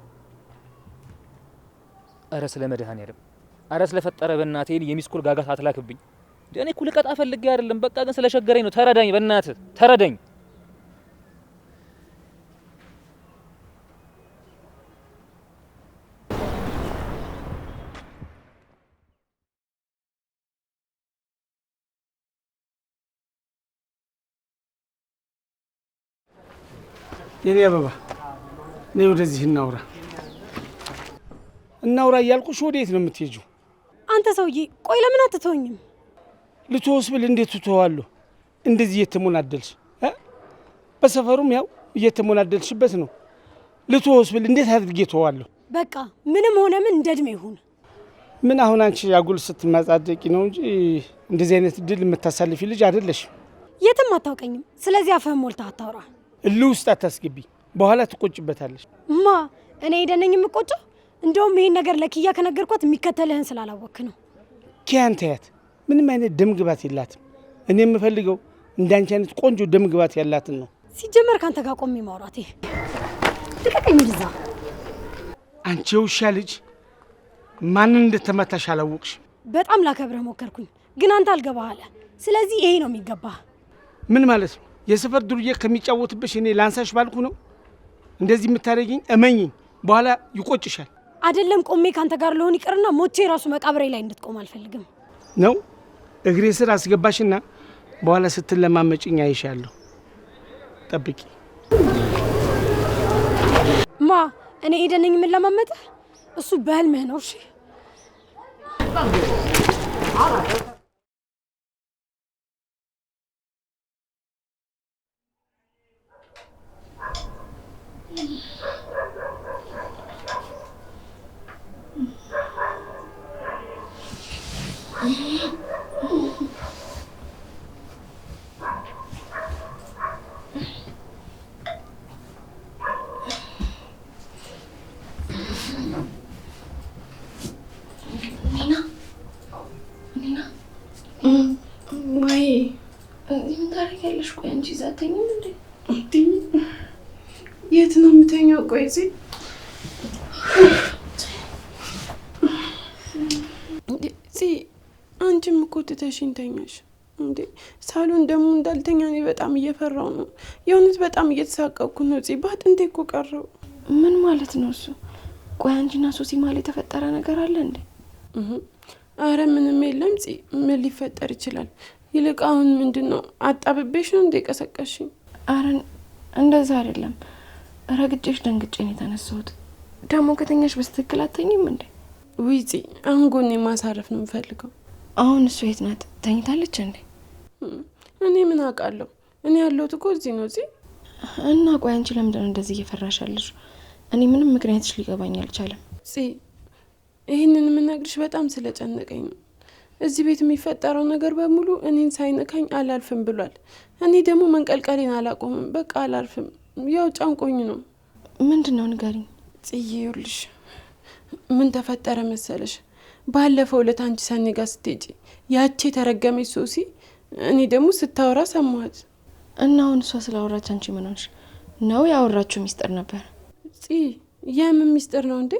አረ ስለ መድኃኔዓለም፣ አረ ስለፈጠረ በእናትህ የሚስኩል ጋጋት አትላክብኝ። እኔ እኮ ልቀጣ ፈልጌ አይደለም፣ በቃ ግን ስለሸገረኝ ነው። ተረዳኝ፣ በእናትህ ተረዳኝ። የኔ አበባ ነይ ወደዚህ እናውራ እያልኩሽ ወዴት ነው የምትሄጂው? አንተ ሰውዬ ቆይ ለምን አትተወኝም? ልትወስ ብል እንዴት ትተዋለሁ? እንደዚህ እየተሞናደልሽ በሰፈሩም ያው እየተሞናደልሽበት ነው። ልትወስ ብል እንዴት አድርጌ ተዋለሁ? በቃ ምንም ሆነ ምን እንደድሜ ይሁን። ምን አሁን አንቺ ያጉል ስትመጻደቂ ነው እንጂ እንደዚህ አይነት ድል የምታሳልፊ ልጅ አይደለሽ። የትም አታውቀኝም። ስለዚህ አፈህም ሞልተህ አታውራ። እልህ ውስጥ አታስገቢ፣ በኋላ ትቆጭበታለሽ። እኔ ሄደነኝ የምቆጨው? እንደውም ይሄን ነገር ለኪያ ከነገርኳት የሚከተልህን ስላላወክ ነው። ኪያን ተያት፣ ምንም አይነት ደም ግባት የላትም። እኔ የምፈልገው እንዳንቺ አይነት ቆንጆ ደም ግባት ያላትን ነው። ሲጀመር ካንተ ጋር ቆሜ ማውራቴ ልቀቀኝ። እንደዛ አንቺ የውሻ ልጅ ማንን እንደተመታሽ አላወቅሽ። በጣም ላከብረህ ሞከርኩኝ፣ ግን አንተ አልገባህ አለ። ስለዚህ ይሄ ነው የሚገባህ። ምን ማለት ነው? የሰፈር ዱርዬ ከሚጫወትብሽ እኔ ላንሳሽ ባልኩ ነው እንደዚህ የምታደርጊኝ? እመኝኝ፣ በኋላ ይቆጭሻል። አይደለም ቆሜ ካንተ ጋር ለሆን ይቅርና ሞቼ ራሱ መቃብሬ ላይ እንድትቆም አልፈልግም። ነው እግሬ ስር አስገባሽና በኋላ ስትለማመጭኝ አይሻለሁ። ጠብቂ። እኔ ሄደነኝ የምንለማመጥህ እሱ በህልምህ ነው። እሺ ቆይ አንቺ ዛተኝም እንዴ? የት ነው የምተኛው? ቆይ እዚህ አንቺም እኮ ትተሽኝ ተኛሽ እንዴ? ሳሎን ደግሞ እንዳልተኛ እኔ በጣም እየፈራው ነው። የእውነት በጣም እየተሳቀቅኩ ነው። በአጥንቴ እኮ ቀረው። ምን ማለት ነው እሱ? ቆይ አንቺና ሶሲ ማለት የተፈጠረ ነገር አለ እንዴ? አረ ምንም የለም። ምን ሊፈጠር ይችላል? ይልቅ አሁን ምንድነው? አጣብቤሽ ነው እንዴ ቀሰቀሽኝ? አረ እንደዛ አይደለም። ረግጬሽ ደንግጬ ነው የተነሳሁት። ደግሞ ከተኛሽ በስትክክል አተኝም እንዴ? ውጪ። አሁን ጎኔ ማሳረፍ ነው የምፈልገው። አሁን እሱ የት ናት? ተኝታለች እንዴ? እኔ ምን አውቃለሁ? እኔ ያለሁት እኮ እዚህ ነው። እና ቆይ አንቺ ለምንድን ነው እንደዚህ እየፈራሻለሽ? እኔ ምንም ምክንያትሽ ሊገባኝ አልቻለም። ይህንን የምነግርሽ በጣም ስለጨነቀኝ ነው። እዚህ ቤት የሚፈጠረው ነገር በሙሉ እኔን ሳይነካኝ አላልፍም ብሏል። እኔ ደግሞ መንቀልቀሌን አላቆምም። በቃ አላልፍም። ያው ጫንቆኝ ነው። ምንድነው ንገሪኝ። ይኸውልሽ ምን ተፈጠረ መሰለሽ? ባለፈው ዕለት አንቺ ሰኔ ጋር ስትሄጂ ያቺ የተረገመች ሶሲ እኔ ደግሞ ስታወራ ሰማኋት። እና አሁን እሷ ስላወራች አንቺ ምን ሆንሽ ነው? ያወራችሁ ሚስጥር ነበር? የምን ሚስጥር ነው እንዴ?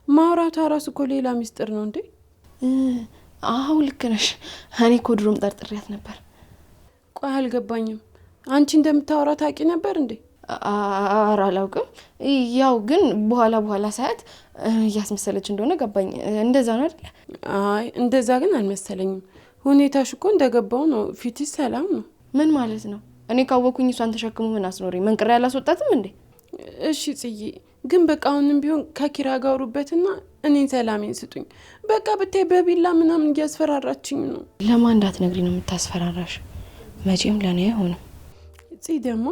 ማውራቷ ራሱ እኮ ሌላ ሚስጥር ነው እንዴ? አዎ ልክ ነሽ። እኔ እኮ ድሮም ጠርጥሬያት ነበር። ቆይ አልገባኝም። አንቺ እንደምታወራ ታውቂ ነበር እንዴ? ኧረ አላውቅም። ያው ግን በኋላ ሳያት እያስመሰለች እንደሆነ ገባኝ። እንደዛ ነው አይደል? አይ እንደዛ ግን አልመሰለኝም። ሁኔታሽ እኮ እንደገባው ነው። ፊትሽ ሰላም ነው። ምን ማለት ነው? እኔ ካወኩኝ እሷን ተሸክሞ ምን አስኖረኝ? መንቅሬ ያላስወጣትም እንዴ? እሺ ጽዬ፣ ግን በቃ አሁንም ቢሆን ከኪራ ጋር አውሩበትና እኔን ሰላሜን ስጡኝ። በቃ ብታይ በቢላ ምናምን እያስፈራራችኝ ነው። ለማን እንዳትነግሪ ነው የምታስፈራራሽ? መቼም ለኔ አይሆንም። ጽ ደግሞ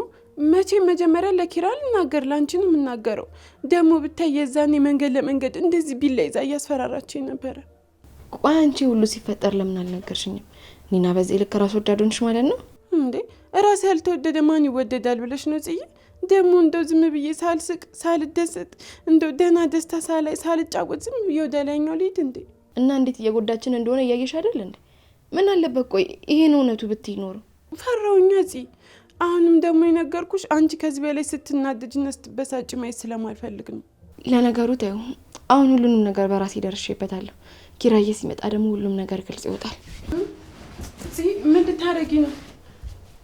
መቼም መጀመሪያ ለኪራ ልናገር፣ ላንቺ ነው የምናገረው። ደግሞ ብታይ የዛኔ መንገድ ለመንገድ እንደዚህ ቢላ ይዛ እያስፈራራችኝ ነበረ። ቆይ አንቺ ሁሉ ሲፈጠር ለምን አልነገርሽኝም? ኒና በዚህ ልክ ራስ ወዳዶንሽ ማለት ነው እንዴ? ራስ ያልተወደደ ማን ይወደዳል ብለሽ ነው ጽዬ? ደግሞ እንደው ዝም ብዬ ሳልስቅ ሳልደሰት እንደው ደህና ደስታ ሳላይ ሳልጫወት ዝም ብዬ ወደ ላይኛው ልሂድ እንዴ? እና እንዴት እየጎዳችን እንደሆነ እያየሽ አይደል እንዴ? ምን አለበት ቆይ ይሄን እውነቱ ብትይ ኖሮ። ፈራውኛ ጽ አሁንም ደግሞ የነገርኩሽ አንቺ ከዚህ በላይ ስትናደጅና ስትበሳጭ ማየት ስለማልፈልግ ነው። ለነገሩ ተይው፣ አሁን ሁሉንም ነገር በራሴ ደርሼበታለሁ። ኪራዬ ሲመጣ ደግሞ ሁሉም ነገር ግልጽ ይወጣል። ጽ ምን ልታረጊ ነው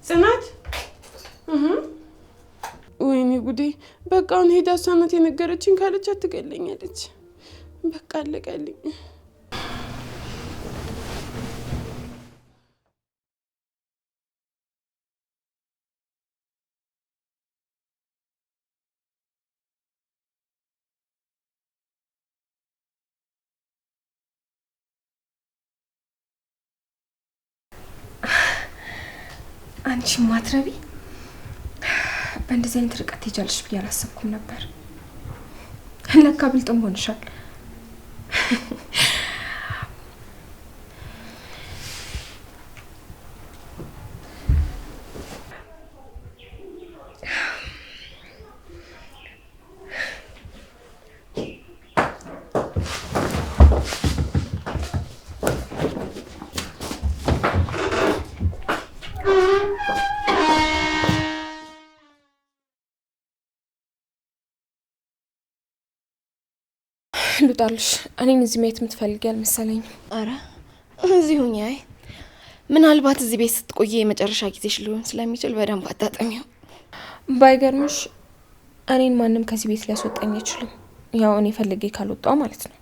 ጽናት? ወይኔ ጉዴ! በቃ አሁን ሄዳ እሷ ናት የነገረችኝ ካለች አትገለኛለች። በቃ አለቀልኝ። አንቺ ማትረቢ በእንደዚህ አይነት ርቀት ትሄጃለሽ ብዬ አላሰብኩም ነበር። ለካ ብልጥም ሆንሻል። ልጣልሽ። እኔን እዚህ ማየት የምትፈልጊ አልመሰለኝም። አረ እዚህ ሁኚ። አይ ምናልባት እዚህ ቤት ስትቆይ የመጨረሻ ጊዜሽ ሊሆን ስለሚችል በደንብ አጣጣሚው። ባይገርምሽ እኔን ማንም ከዚህ ቤት ሊያስወጣኝ አይችልም። ያው እኔ ፈልጌ ካልወጣው ማለት ነው።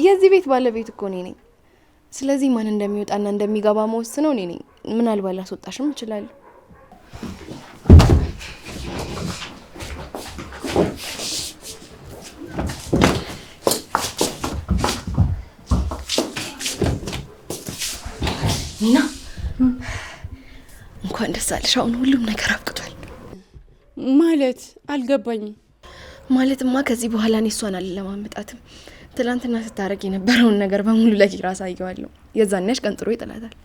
የዚህ ቤት ባለቤት እኮ እኔ ነኝ። ስለዚህ ማን እንደሚወጣና እንደሚገባ መወስነው እኔ ነኝ። ምናልባት ላስወጣሽም እችላለሁ። ኒና እንኳን ደስ አለሽ። አሁን ሁሉም ነገር አብቅቷል። ማለት አልገባኝም። ማለትማ ከዚህ በኋላ እኔ እሷን አልለማመጣትም። ትላንትና ስታረግ የነበረውን ነገር በሙሉ ለኪራ አሳየዋለሁ። የዛኔሽ ቀንጥሮ ይጥላታል።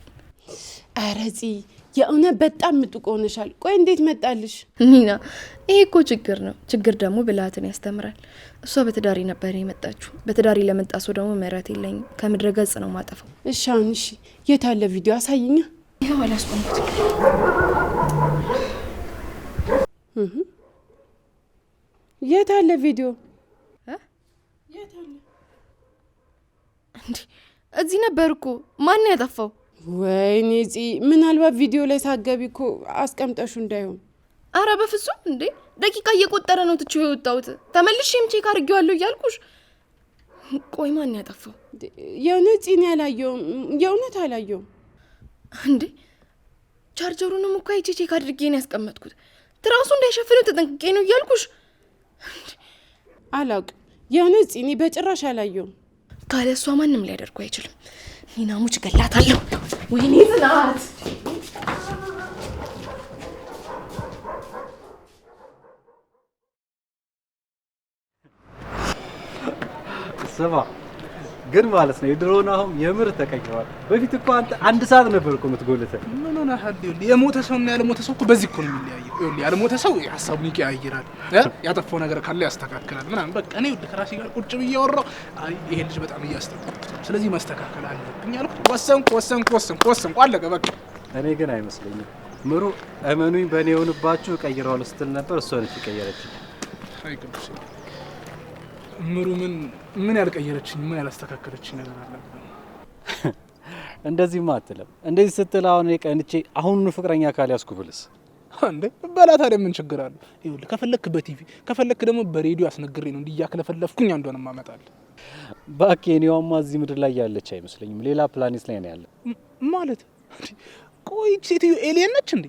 ኧረ ጽ የእውነት በጣም ምጡቅ ሆነሻል። ቆይ እንዴት መጣልሽ? ኒና ይሄ እኮ ችግር ነው። ችግር ደግሞ ብልሃትን ያስተምራል። እሷ በትዳሪ ነበር የመጣችሁ። በትዳሪ ለመጣ ሰው ደግሞ ምህረት የለኝም። ከምድረ ገጽ ነው ማጠፋው። እሺ አሁን እሺ፣ የት አለ ቪዲዮ አሳይኛ። ይኸው አላስቆምኩት። የት አለ ቪዲዮ? የት አለ እንዴ? እዚህ ነበር እኮ። ማን ያጠፋው? ወይኔ ጽ ምናልባት ቪዲዮ ላይ ሳገቢ እኮ አስቀምጠሹ እንዳይሆን። አረ በፍጹም እንዴ! ደቂቃ እየቆጠረ ነው ትቼው የወጣሁት። ተመልሼም ቼክ አድርጌዋለሁ እያልኩሽ። ቆይ ማን ያጠፋው? የእውነት ጽ ያላየውም። የእውነት አላየውም እንዴ! ቻርጀሩንም እኮ አይቼ ቼክ አድርጌ ነው ያስቀመጥኩት። ትራሱ እንዳይሸፍነው ተጠንቅቄ ነው እያልኩሽ። አላውቅም። የእውነት ጽ በጭራሽ አላየውም። ካለ እሷ ማንም ሊያደርጉ አይችልም። ኒናሙች ገላታለሁ። ወይኔ ጽናት! ስማ ግን ማለት ነው የድሮውን አሁን የምር ተቀይሯል። በፊት እኮ አንተ አንድ ሰዓት ነበር እኮ የምትጎልተው። ምን ሆነ ሀዲ? የሞተ ሰውና ያልሞተ ሰው እኮ በዚህ እኮ ነው የሚለያየው። ይኸውልህ ያልሞተ ሰው ሀሳቡን ይቀያይራል፣ ያጠፋው ነገር ካለ ያስተካክላል ምናምን። በቃ እኔ ወደ ከራሴ ጋር ቁጭ ብዬ አወራሁ። አይ ይሄ ልጅ በጣም እያስተካከለ ነው፣ ስለዚህ ማስተካከል አለብኝ አልኩት። ወሰንኩ፣ አለቀ በቃ። እኔ ግን አይመስለኝም ምሩ፣ እመኑኝ በእኔ የሆንባችሁ እቀይረዋለሁ ስትል ነበር። እሷ ነች የቀየረችኝ። አይ ቅዱስ ምሩ ምን ያልቀየረችኝ ምን ያላስተካከለችኝ ነገር አለ? እንደዚህማ አትልም። እንደዚህ ስትል አሁን ቀንቼ አሁኑኑ ፍቅረኛ ካልያዝኩ ብልስ እንዴ በላ ታዲያ ምን ችግር አለው? ይኸውልህ ከፈለክ በቲቪ ከፈለክ ደግሞ በሬዲዮ አስነግሬ ነው እንዲያክለፈለፍኩኝ አንዷን ማመጣል። ባክ የኔዋማ እዚህ ምድር ላይ ያለች አይመስለኝም። ሌላ ፕላኔት ላይ ነው ያለ ማለት። ቆይ ሴትዮ ኤሊየን ነች እንዴ?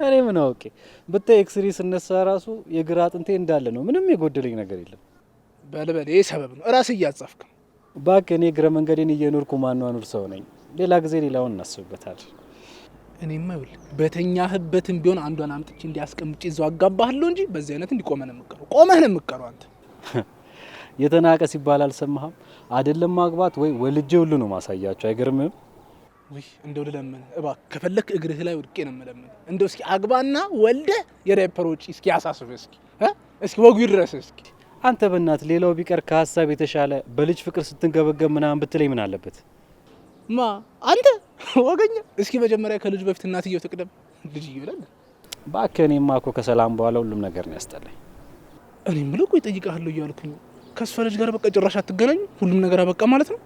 እኔ ምን አውቄ። ብታይ ኤክስሪ ስነሳ ራሱ የግራ አጥንቴ እንዳለ ነው። ምንም የጎደለኝ ነገር የለም። በልበል ይሄ ሰበብ ነው። ራስህ እያጻፍክ ነው። ባክ እኔ እግረ መንገዴን እየኖርኩ ማኗኑር ሰው ነኝ። ሌላ ጊዜ ሌላውን እናስብበታል። እኔማ ይኸውልህ በተኛህበትም ቢሆን አንዷን አምጥቼ እንዲያስቀምጪ እዛው አጋባህለው እንጂ በዚህ አይነት እንዲቆመህ ነው የምትቀረው። ቆመህ ነው የምትቀረው አንተ። የተናቀ ሲባል አልሰማህም? አይደለም ማግባት ወይ ወልጄ ሁሉ ነው ማሳያቸው። አይገርምህም? ወይ እንደው ልለምን እባክህ፣ ከፈለክ እግርህ ላይ ወድቄ ነው የምለምን። እንደው እስኪ አግባና ወልደ የዳይፐር ወጪ እስኪ ያሳስብህ እስኪ ወጉ ይድረስ እስኪ። አንተ በእናትህ ሌላው ቢቀር ከሀሳብ የተሻለ በልጅ ፍቅር ስትንገበገብ ምናምን ብትለኝ ምን አለበት? ማ አንተ ወገኛ። እስኪ መጀመሪያ ከልጅ በፊት እናትየው ትቅደም። ልጅ ይብላል። እባክህ እኔማ እኮ ከሰላም በኋላ ሁሉም ነገር ነው ያስጠላኝ። እኔ የምለው ቆይ እጠይቅሃለሁ እያልኩኝ ከእሷ ልጅ ጋር በቃ ጭራሽ አትገናኙ? ሁሉም ነገር አበቃ ማለት ነው?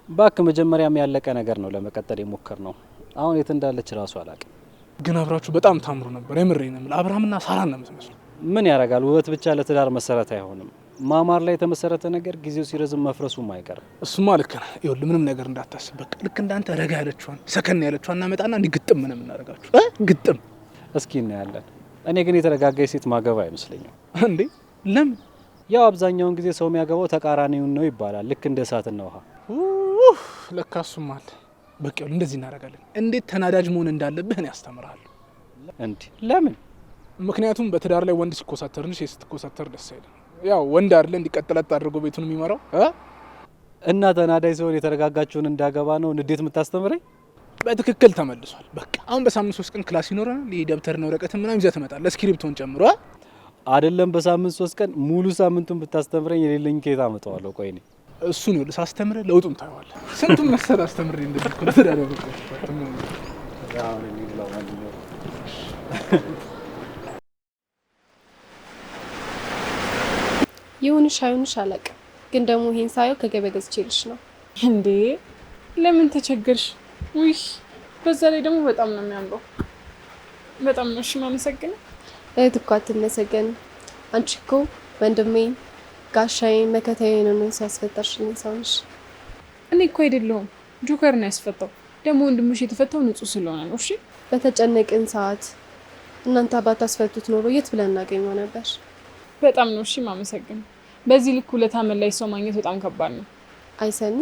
እባክህ መጀመሪያም ያለቀ ነገር ነው ለመቀጠል የሞከር ነው። አሁን የት እንዳለች ራሱ አላውቅም። ግን አብራችሁ በጣም ታምሩ ነበር። የምሬን ነው የምልህ። አብርሃምና ሳራን ነው የምትመስሉ። ምን ያደርጋል፣ ውበት ብቻ ለትዳር መሰረት አይሆንም። ማማር ላይ የተመሰረተ ነገር ጊዜው ሲረዝም መፍረሱም አይቀርም። እሱማ ልክ ነህ። ይኸውልህ ምንም ነገር እንዳታስብ። በቃ ልክ እንዳንተ ረጋ ያለችዋን ሰከን ያለችዋን እናመጣና እንዲህ ግጥም ነው የምናደርጋችሁ። ግጥም እስኪ እናያለን። እኔ ግን የተረጋጋች ሴት ማገባ አይመስለኝም። እንዴ ለምን? ያው አብዛኛውን ጊዜ ሰው የሚያገባው ተቃራኒውን ነው ይባላል። ልክ እንደ እሳትና ውሃ። ለካ እሱም አለ። በቃ ይኸውልህ እንደዚህ እናደርጋለን። እንዴት ተናዳጅ መሆን እንዳለብህ እኔ አስተምርሃለሁ። እንዴ ለምን? ምክንያቱም በትዳር ላይ ወንድ ሲኮሳተር እንጂ ሴት ስትኮሳተር ደስ አይልም። ያው ወንድ አይደለ እንዲቀጥላት አድርጎ ቤቱን የሚመራው እና ተናዳጅ ሲሆን የተረጋጋችውን እንዳገባ ነው ንዴት የምታስተምረኝ? በትክክል ተመልሷል። በቃ አሁን በሳምንት 3 ቀን ክላስ ይኖረናል። ይሄ ደብተርና ወረቀት ምናምን ይዘህ ትመጣለህ፣ እስክሪፕቶን ጨምሮ። አይደለም በሳምንት 3 ቀን ሙሉ ሳምንቱን ብታስተምረኝ የሌለኝ ከየት አመጣዋለሁ? ቆይ እኔ እሱን ይኸውልህ ሳስተምርህ ለውጡን ታየዋለህ። ስንቱን መሰለህ አስተምሬ እንደዚህ እኮ ለተዳረ በቃ ይሁንሽ አይሁንሽ አላውቅም፣ ግን ደግሞ ይሄን ሳየው ከገበያ ገዝቼልሽ ነው። እንዴ ለምን ተቸገርሽ? ውይ በዛ ላይ ደግሞ በጣም ነው የሚያምረው። በጣም ነው እሺ የማመሰግነው። እህት እኮ አትመሰገን። አንቺ እኮ ወንድሜን ጋሻዬን መከታዬን ነው ሲያስፈታሽልኝ ሰው ነሽ። እኔ እኮ አይደለሁም ጆከር ነው ያስፈታው። ደግሞ ወንድምሽ የተፈታው ንጹህ ስለሆነ ነው። እሺ በተጨነቅን ሰዓት እናንተ ባታስፈቱት ኖሮ የት ብለን እናገኘው ነበር? በጣም ነው እሺ የማመሰግነው። በዚህ ልክ ውለታ መላይ ሰው ማግኘት በጣም ከባድ ነው። አይሰኒ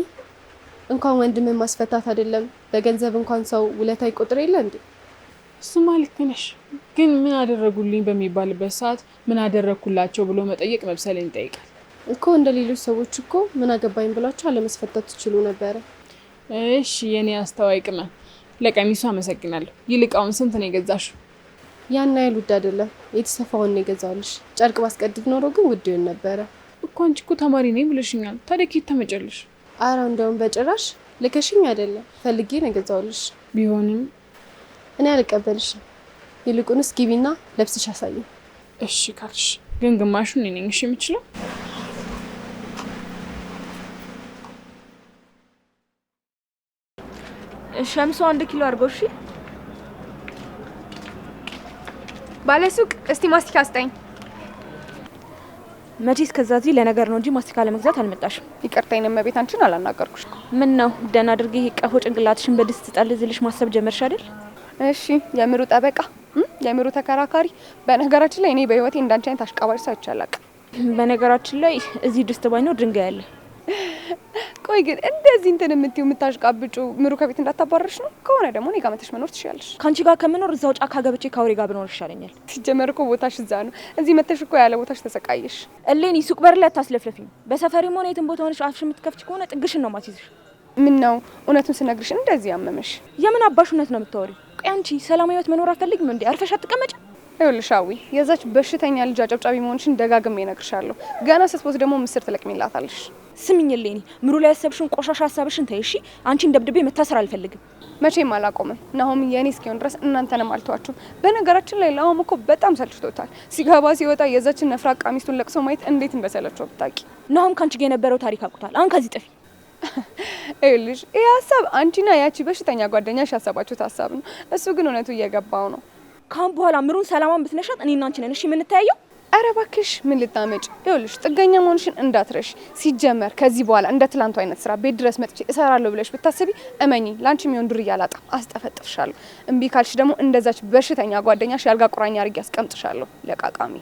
እንኳን ወንድምን ማስፈታት አይደለም በገንዘብ እንኳን ሰው ውለታ ይቆጥር የለ እንዴ? እሱማ ልክ ነሽ፣ ግን ምን አደረጉልኝ በሚባልበት ሰዓት ምን አደረኩላቸው ብሎ መጠየቅ መብሰልን ይጠይቃል እኮ። እንደ ሌሎች ሰዎች እኮ ምን አገባኝ ብላችሁ አለመስፈታት ትችሉ ነበረ። እሺ የኔ አስተዋይ ቅመም፣ ለቀሚሱ አመሰግናለሁ። ይልቃውን ስንት ነው የገዛሽው? ያን ያህል ውድ አይደለም፣ የተሰፋውን ነው የገዛሁልሽ። ጨርቅ ባስቀድድ ኖሮ ግን ውድ ይሆን ነበረ እኮ። አንቺ እኮ ተማሪ ነኝ ብለሽኛል። ታዲያ ከየት ተመጨልሽ? ኧረ እንደውም በጭራሽ ልከሽኝ አይደለም፣ ፈልጌ ነው የገዛሁልሽ። ቢሆንም እኔ አልቀበልሽም። ይልቁንስ ግቢና ለብስሽ አሳይኝ። እሺ ካልሽ ግን ግማሹን እኔ ነኝ እሺ የምችለው። ሸምሶ 1 ኪሎ አድርገው። እሺ ባለሱቅ እስቲ ማስቲካ ስጠኝ። መቼስ ከዛዚህ ለነገር ነው እንጂ ማስቲካ ለመግዛት አልመጣሽም። ይቅርታኝ ነው መቤት፣ አንቺን አላናገርኩሽ። ምን ነው ደህና አድርጌ ቀፎ ጭንቅላትሽን በድስት ጠልዝልሽ ማሰብ ጀመርሽ አይደል? እሺ የምሩ ጠበቃ፣ የምሩ ተከራካሪ። በነገራችን ላይ እኔ በህይወቴ እንዳንቺ አይነት አሽቃባጭ ሰው አይቼ አላውቅም። በነገራችን ላይ እዚህ ድስት ባይኖር ድንጋይ አለ። ቆይ ግን እንደዚህ እንትን የምትይው የምታሽቃብጩ ምሩ ከቤት እንዳታባረርሽ ነው? ከሆነ ደግሞ እኔ ጋር መተሽ መኖር ትችያለሽ። ከአንቺ ጋር ከምኖር እዛው ጫካ ገብቼ ካውሬ ጋር ብኖር ይሻለኛል። ሲጀመር እኮ ቦታሽ እዛ ነው። እዚህ መተሽ እኮ ያለ ቦታሽ ተሰቃየሽ። እሌኒ ሱቅ በር ላይ አታስለፍለፊኝ። በሰፈሪም ሆነ የትም ቦታ ሆነሽ አፍሽ የምትከፍች ከሆነ ጥግሽን ነው ማትይዝሽ። ምን ነው እውነቱን ስነግርሽ እንደዚህ ያመመሽ? የምን አባሽ እውነት ነው የምታወሪው? ቆይ አንቺ ሰላማዊ ህይወት መኖር አትፈልጊም እንዴ? አርፈሽ አትቀመጭ? ይኸውልሽ አዊ፣ የዛች በሽተኛ ልጅ አጨብጫቢ መሆንሽን ደጋግሜ እነግርሻለሁ። ገና ስትቦት ደግሞ ምስር ትለቅሚላታለሽ። ስሚኝ እሌኒ፣ ምሩ ላይ ያሰብሽውን ቆሻሻ ሀሳብሽን ተይ እሺ። አንቺን ደብድቤ መታሰር አልፈልግም። መቼም አላቆምም። ናሆም የኔ እስኪሆን ድረስ እናንተንም አልተዋችሁም። በነገራችን ላይ ናሆም እኮ በጣም ሰልችቶታል። ሲገባ ሲወጣ የዛችን ነፍራቃ ሚስቱን ለቅሶ ማየት እንዴት እንደሰለቸው ብታውቂ። ናሆም ካንቺ ጋር የነበረው ታሪክ አቁታል። አሁን ከዚህ ጥፊ። ይኸውልሽ ይሄ ሀሳብ አንቺና ያቺ በሽተኛ ጓደኛሽ ያሰባችሁት ሀሳብ ነው። እሱ ግን እውነቱ እየገባው ነው። ካሁን በኋላ ምሩን ሰላማን ብትነሻት እኔና አንቺ ነን እሺ የምንተያየው። አረ እባክሽ ምን ልታመጭ? ይኸውልሽ ጥገኛ መሆንሽን እንዳትረሽ። ሲጀመር ከዚህ በኋላ እንደ ትላንቱ አይነት ስራ ቤት ድረስ መጥቼ እሰራለሁ ብለሽ ብታስቢ እመኚ ላንቺ የሚሆን ዱርዬ አላጣም። አስጠፈጥፍሻለሁ። እምቢ ካልሽ ደግሞ እንደዛች በሽተኛ ጓደኛሽ ያልጋ ቁራኛ አድርጌ አስቀምጥሻለሁ። ለቃቃሚ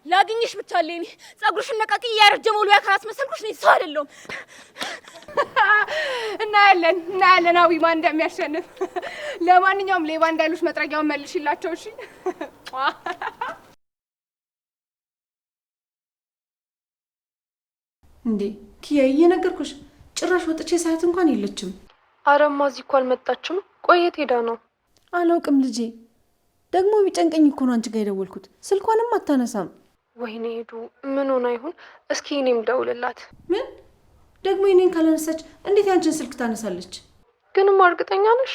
ላግኝሽ ብቻ አለኝ። ጸጉርሽን ነቃቂ ያረጀ ሞሉ ያካራስ መሰልኩሽ ነው ሰው አይደለም። እናያለን አዊ ማን እንደሚያሸንፍ። ለማንኛውም ሌባ እንዳይሉሽ መጥረጊያውን መልሽላቸው እሺ። እንዴ ኪያ እየነገርኩሽ ጭራሽ ወጥቼ ሰዓት እንኳን የለችም። አረማ እዚህ እኮ አልመጣችም። ቆየት ሄዳ ነው አላውቅም ልጄ። ደግሞ ቢጨንቀኝ እኮ ነው አንቺ ጋር የደወልኩት። ስልኳንም አታነሳም። ወይኔ ሄዱ ምን ሆነ ይሁን? እስኪ እኔም ደውልላት። ምን ደግሞ እኔን ካላነሳች እንዴት ያንቺን ስልክ ታነሳለች? ግንም እርግጠኛ ነሽ?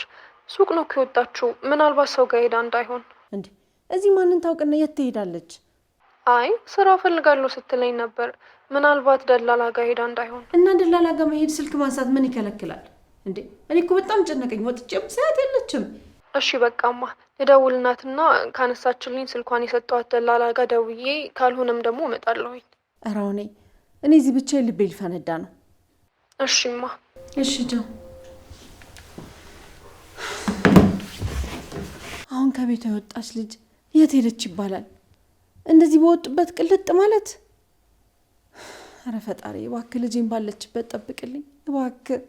ሱቅ ነው ከወጣችሁ። ምናልባት ሰው ጋር ሄዳ እንዳይሆን። እንዴ እዚህ ማንን ታውቅና የት ትሄዳለች? አይ ስራ ፈልጋለሁ ስትለኝ ነበር። ምናልባት ደላላ ጋር ሄዳ እንዳይሆን። እና ደላላ ጋር መሄድ ስልክ ማንሳት ምን ይከለክላል? እንዴ እኔ እኮ በጣም ጨነቀኝ። ወጥቼም ሰዓት የለችም። እሺ በቃማ ልደውልናትና ካነሳችልኝ ስልኳን የሰጠኋት ደላላ ጋር ደውዬ ካልሆነም ደግሞ እመጣለሁ። ኧረ እኔ እዚህ ብቻ ልቤ ሊፈነዳ ነው። እሺማ እሺ ጃው። አሁን ከቤቷ የወጣች ልጅ የት ሄደች ይባላል? እንደዚህ በወጡበት ቅልጥ ማለት። ኧረ ፈጣሪ እባክህ ልጄን ባለችበት ጠብቅልኝ እባክህ።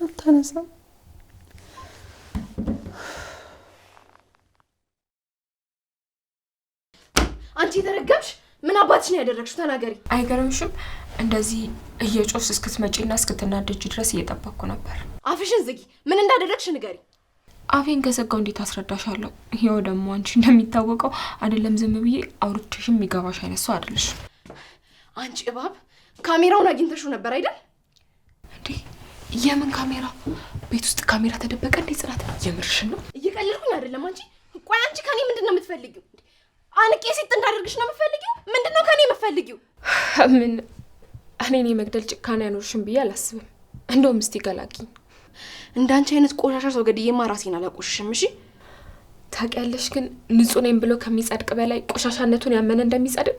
አታነሳም። አንቺ ተረገምሽ። ምን አባትሽ ነው ያደረግሽው? ተናገሪ። አይገርምሽም? እንደዚህ እየጮስ እስክትመጪና እስክትናደጂ ድረስ እየጠበቅኩ ነበር። አፍሽን ዝጊ። ምን እንዳደረግሽ ንገሪ። አፌን ከዘጋው እንዴት አስረዳሻለሁ? ይኸው ደግሞ አንቺ እንደሚታወቀው አይደለም ዝም ብዬ አውርቼሽም የሚገባሽ አይነት ሰው አይደለሽ። አንቺ እባብ ካሜራውን አግኝተሽው ነበር አይደል? እንዴ የምን ካሜራ? ቤት ውስጥ ካሜራ ተደበቀ እንዴ? ጽናት የምርሽን ነው? እየቀለድኩኝ አይደለም። ቆይ አንቺ ከኔ ምንድነው የምትፈልጊው? አንቄ ሲጥ እንዳደርግሽ ነው የምትፈልጊው? ምንድነው ከኔ የምትፈልጊው? ምን እኔ መግደል ጭካኔ ያኖርሽም ብዬ አላስብም። እንደውም እስቲ ገላግኝ። እንዳንቺ አይነት ቆሻሻ ሰው ገድዬማ ራሴን አላቆሽሽም። እሺ ታውቂያለሽ፣ ግን ንጹህ ነኝ ብሎ ከሚጸድቅ በላይ ቆሻሻነቱን ያመነ እንደሚጸድቅ።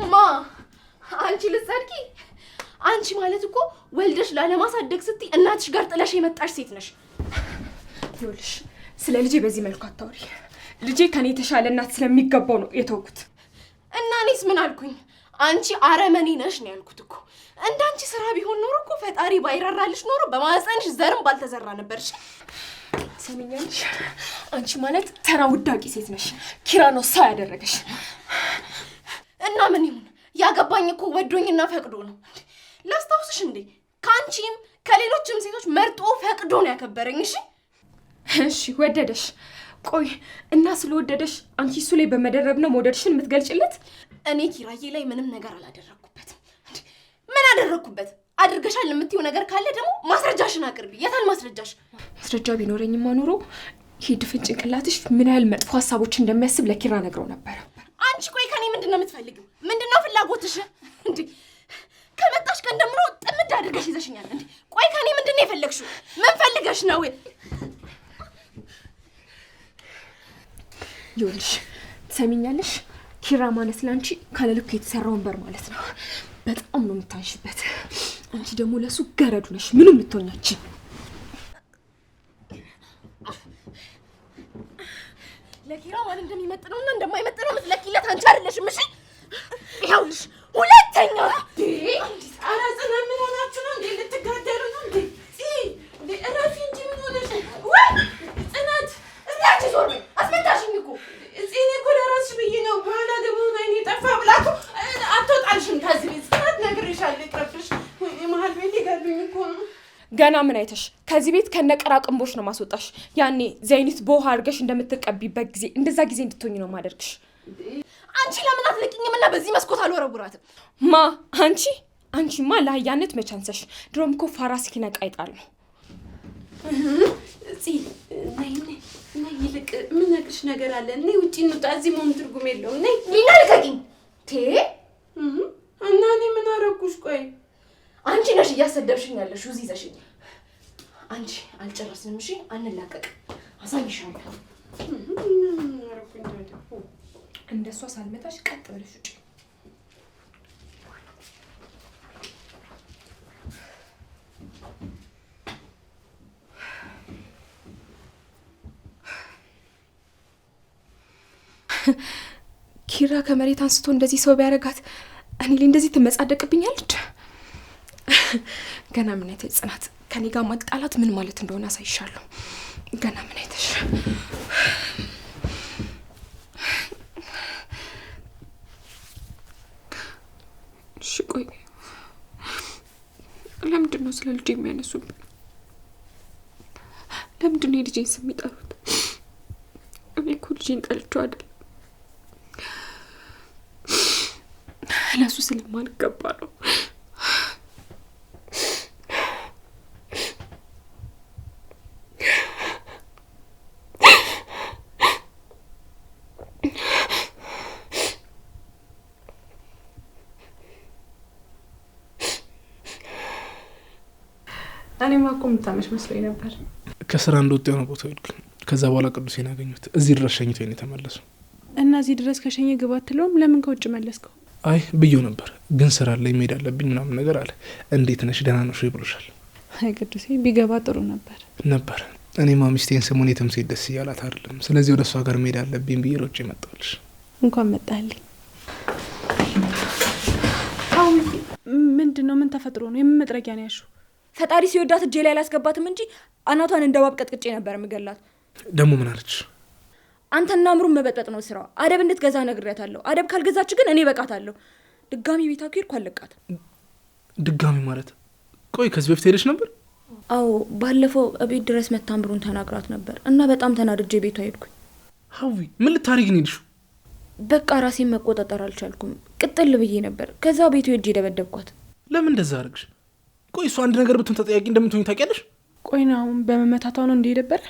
ማ አንቺ ልትጸድቂ? አንቺ ማለት እኮ ወልደሽ ላለማሳደግ ስትይ እናትሽ ጋር ጥለሽ የመጣሽ ሴት ነሽ። ይኸውልሽ ስለ ልጄ በዚህ መልኩ አታውሪ። ልጄ ከኔ የተሻለ እናት ስለሚገባው ነው የተውኩት። እና እኔስ ምን አልኩኝ? አንቺ አረመኔ ነሽ ነው ያልኩት እኮ። እንዳንቺ ስራ ቢሆን ኖሮ እኮ ፈጣሪ ባይራራልሽ ኖሮ በማህፀንሽ ዘርም ባልተዘራ ነበርሽ። ሰሚኛለሽ? አንቺ ማለት ተራ ውዳቂ ሴት ነሽ። ኪራ ነው ሰው ያደረገሽ። እና ምን ይሁን? ያገባኝ እኮ ወዶኝና ፈቅዶ ነው። ላስታውስሽ እንዴ ካንቺም ከሌሎችም ሴቶች መርጦ ፈቅዶ ነው ያከበረኝ። እሺ ወደደሽ። ቆይ እና ስለወደደሽ አንቺ እሱ ላይ በመደረብ ነው መውደድሽን የምትገልጭለት? እኔ ኪራዬ ላይ ምንም ነገር አላደረኩበትም። ምን አደረኩበት? አድርገሻል የምትይው ነገር ካለ ደግሞ ማስረጃሽን አቅርቢ። የታል ማስረጃሽ? ማስረጃ ቢኖረኝማ ኖሮ ይሄ ድፍን ጭንቅላትሽ ምን ያህል መጥፎ ሀሳቦች እንደሚያስብ ለኪራ ነግረው ነበር። አንቺ ቆይ ከኔ ምንድነው የምትፈልጊው? ምንድነው ፍላጎትሽ? እንዴ ከመጣሽ ቀን ደግሞ ጥምድ አድርገሽ ይዘሽኛል። እንዴ ቆይ ከኔ ምንድነው የፈለግሽው? ምን ፈልገሽ ነው? ይኸውልሽ ትሰሚኛለሽ? ኪራ ማለት ላንቺ ካለልኩ የተሰራ ወንበር ማለት ነው። በጣም ነው የምታንሽበት። አንቺ ደግሞ ለሱ ገረዱ ነሽ። ምንም ልትሆኛች። ለኪራ ማለት እንደሚመጥነውና እንደማይመጥነው ምትለኪለት አንቺ አይደለሽም። እሺ ይኸውልሽ ሁለተኛ ኧረ ጽናት ምን ሆናችሁ ነው እንዴ? ልትጋደሉ ነው እንዴ? እረፊ ይልሻል ይቅርብሽ። ወይኔ መሀል ቤት ይገሉኝ እኮ ነው። ገና ምን አይተሽ? ከዚህ ቤት ከነቀራቅንቦሽ ነው ማስወጣሽ። ያኔ ዘይኒት በውሃ አድርገሽ እንደምትቀቢበት ጊዜ እንደዛ ጊዜ እንድትሆኝ ነው ማደርግሽ። አንቺ ለምን አትለቂኝም? እና በዚህ መስኮት አልወረውራትም። ማ አንቺ? አንቺማ ለአህያነት መቻንሰሽ። ድሮም እኮ ፋራ እስኪነቃ ይጣል ነው። ነይ ይልቅ ምን ነግርሽ ነገር አለ። ነይ ውጪ እንውጣ። እዚህ መሆኑ ትርጉም የለውም። ነይ ሊና ልቀቂኝ። እና እኔ ምን አደረኩሽ? ቆይ አንቺ ነሽ እያሰደብሽኝ ያለሽው እዚህ ይዘሽኝ። አንቺ አልጨረስንም። እሺ አንላቀቅ። አሳይሻለሁ። እንደሷ ሳልመታሽ ቀጥ ብለሽ ውጪ። ኪራ ከመሬት አንስቶ እንደዚህ ሰው ቢያረጋት እኔ ላይ እንደዚህ ትመጻደቅብኛለች? ገና ምን አይተሽ ጽናት፣ ከኔ ጋር ማጣላት ምን ማለት እንደሆነ አሳይሻለሁ። ገና ምን አይተሽ። እሺ ቆይ ለምንድን ነው ስለ ልጄ የሚያነሱብኝ? ለምንድን ነው የልጄን ስም የሚጠሩት? እኔ እኮ ልጄን ጠልቼው አይደል፣ ለሱ ስለማልገባ ነው። እኔማ እኮ የምታመሽ መስሎኝ ነበር። ከስራ እንደወጣ የሆነ ቦታ ሄድኩኝ። ከዛ በኋላ ቅዱሴን አገኘሁት። እዚህ ድረስ ሸኝቶኝ ነው የተመለሰው። እና እዚህ ድረስ ከሸኘ ግባ አትለውም? ለምን ከውጭ መለስከው? አይ ብዬው ነበር፣ ግን ስራ ላይ መሄድ አለብኝ ምናምን ነገር አለ። እንዴት ነሽ ደህና ነሽ ብሎሻል? አይ ቅዱሴ ቢገባ ጥሩ ነበር። እኔማ ሚስቴን ስሙን የትም ሴት ደስ እያላት አይደለም። ስለዚህ ወደ እሷ ጋር መሄድ አለብኝ ብዬ ሮጬ መጣሁልሽ። እንኳን መጣልኝ። ምንድን ነው? ምን ተፈጥሮ ነው? የምን መጥረጊያ ነው ያልሽው? ፈጣሪ ሲወዳት እጄ ላይ አላስገባትም እንጂ አናቷን እንደ ባብ ቀጥቅጬ ነበር የምገላት። ደግሞ ምን አለች? አንተና አምሩን መበጥበጥ ነው ስራዋ። አደብ እንድትገዛ ነግሬያታለሁ። አደብ ካልገዛች ግን እኔ በቃታለሁ። ድጋሚ ቤቷ ከሄድኩ አልለቃትም። ድጋሚ ማለት? ቆይ ከዚህ በፊት ሄደሽ ነበር? አዎ ባለፈው እቤት ድረስ መታ አምሩን ተናግራት ነበር እና በጣም ተናድጄ ቤቷ ሄድኩኝ። ሀዊ ምን ልታረጊ ነው ሄድሽው? በቃ ራሴን መቆጣጠር አልቻልኩም። ቅጥል ብዬ ነበር። ከዛ ቤቱ ሄጄ ደበደብኳት። ለምን እንደዛ አረግሽ? ቆይ እሱ አንድ ነገር ብትሆን ተጠያቂ እንደምትሆኝ ታውቂያለሽ? ቆይ ነው አሁን በመመታቷ ነው እንደ ሄደበር?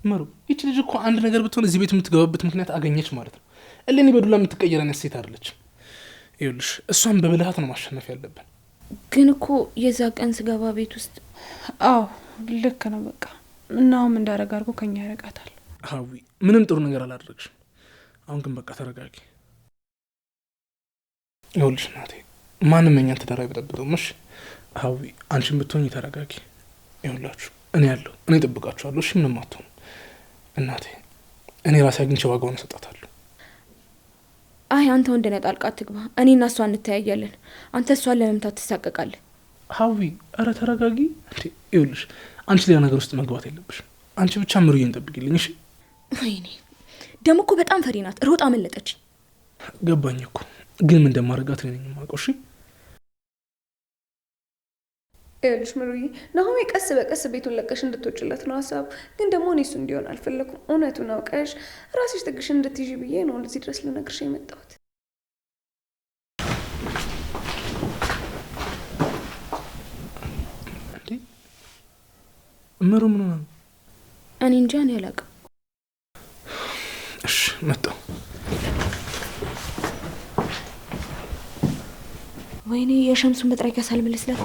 መሩ ይቺ ልጅ እኮ አንድ ነገር ብትሆን እዚህ ቤት የምትገባበት ምክንያት አገኘች ማለት ነው። እለኔ በዱላ የምትቀየር አይነት ሴት አይደለችም። ይኸውልሽ እሷን በብልሃት ነው ማሸነፍ ያለብን። ግን እኮ የዛ ቀን ስገባ ቤት ውስጥ አዎ ልክ ነው። በቃ እናውም እንዳረጋ አድርጎ ከኛ ያረጋታል። ሀዊ ምንም ጥሩ ነገር አላደረግሽም። አሁን ግን በቃ ተረጋጊ። ይኸውልሽ እናቴ ማንም እኛን ትዳር አይበጠብጠውም። እሺ ሀዊ አንቺን ብትሆኝ ተረጋጊ። ይኸውላችሁ እኔ ያለሁ እኔ እጠብቃችኋለሁ። እሺ ምንም አትሆኑ እናቴ። እኔ ራሴ አግኝቼ ዋጋውን እሰጣታለሁ። አይ አንተ ወንድ ነህ፣ ጣልቃ አትግባ። እኔና እሷ እንተያያለን። አንተ እሷን ለመምታት ትሳቀቃለህ። ሀዊ ኧረ ተረጋጊ። እንዴ ይኸውልሽ አንቺ ሌላ ነገር ውስጥ መግባት የለብሽም። አንቺ ብቻ ምሩዬን ጠብቂልኝ እሺ። ወይኔ ደግሞ እኮ በጣም ፈሪ ናት። ሮጣ መለጠች። ገባኝ እኮ ግን ምን እንደማደርጋት እኔ ነኝ የማውቀው። እሺ ይኸውልሽ ምሩዬ ናሆሜ ቀስ በቀስ ቤቱን ለቀሽ እንድትወጭለት ነው ሀሳብ። ግን ደግሞ እኔ እሱ እንዲሆን አልፈለኩም። እውነቱን አውቀሽ ራስሽ ጥግሽ እንድትይዥ ብዬ ነው እዚህ ድረስ ልነግርሽ የመጣሁት። ምሩ ምን ነው? እኔ እንጃ እኔ አላውቅም። እሺ መጣሁ። ወይኔ የሸምሱን መጥረጊያ ሳልመልስላት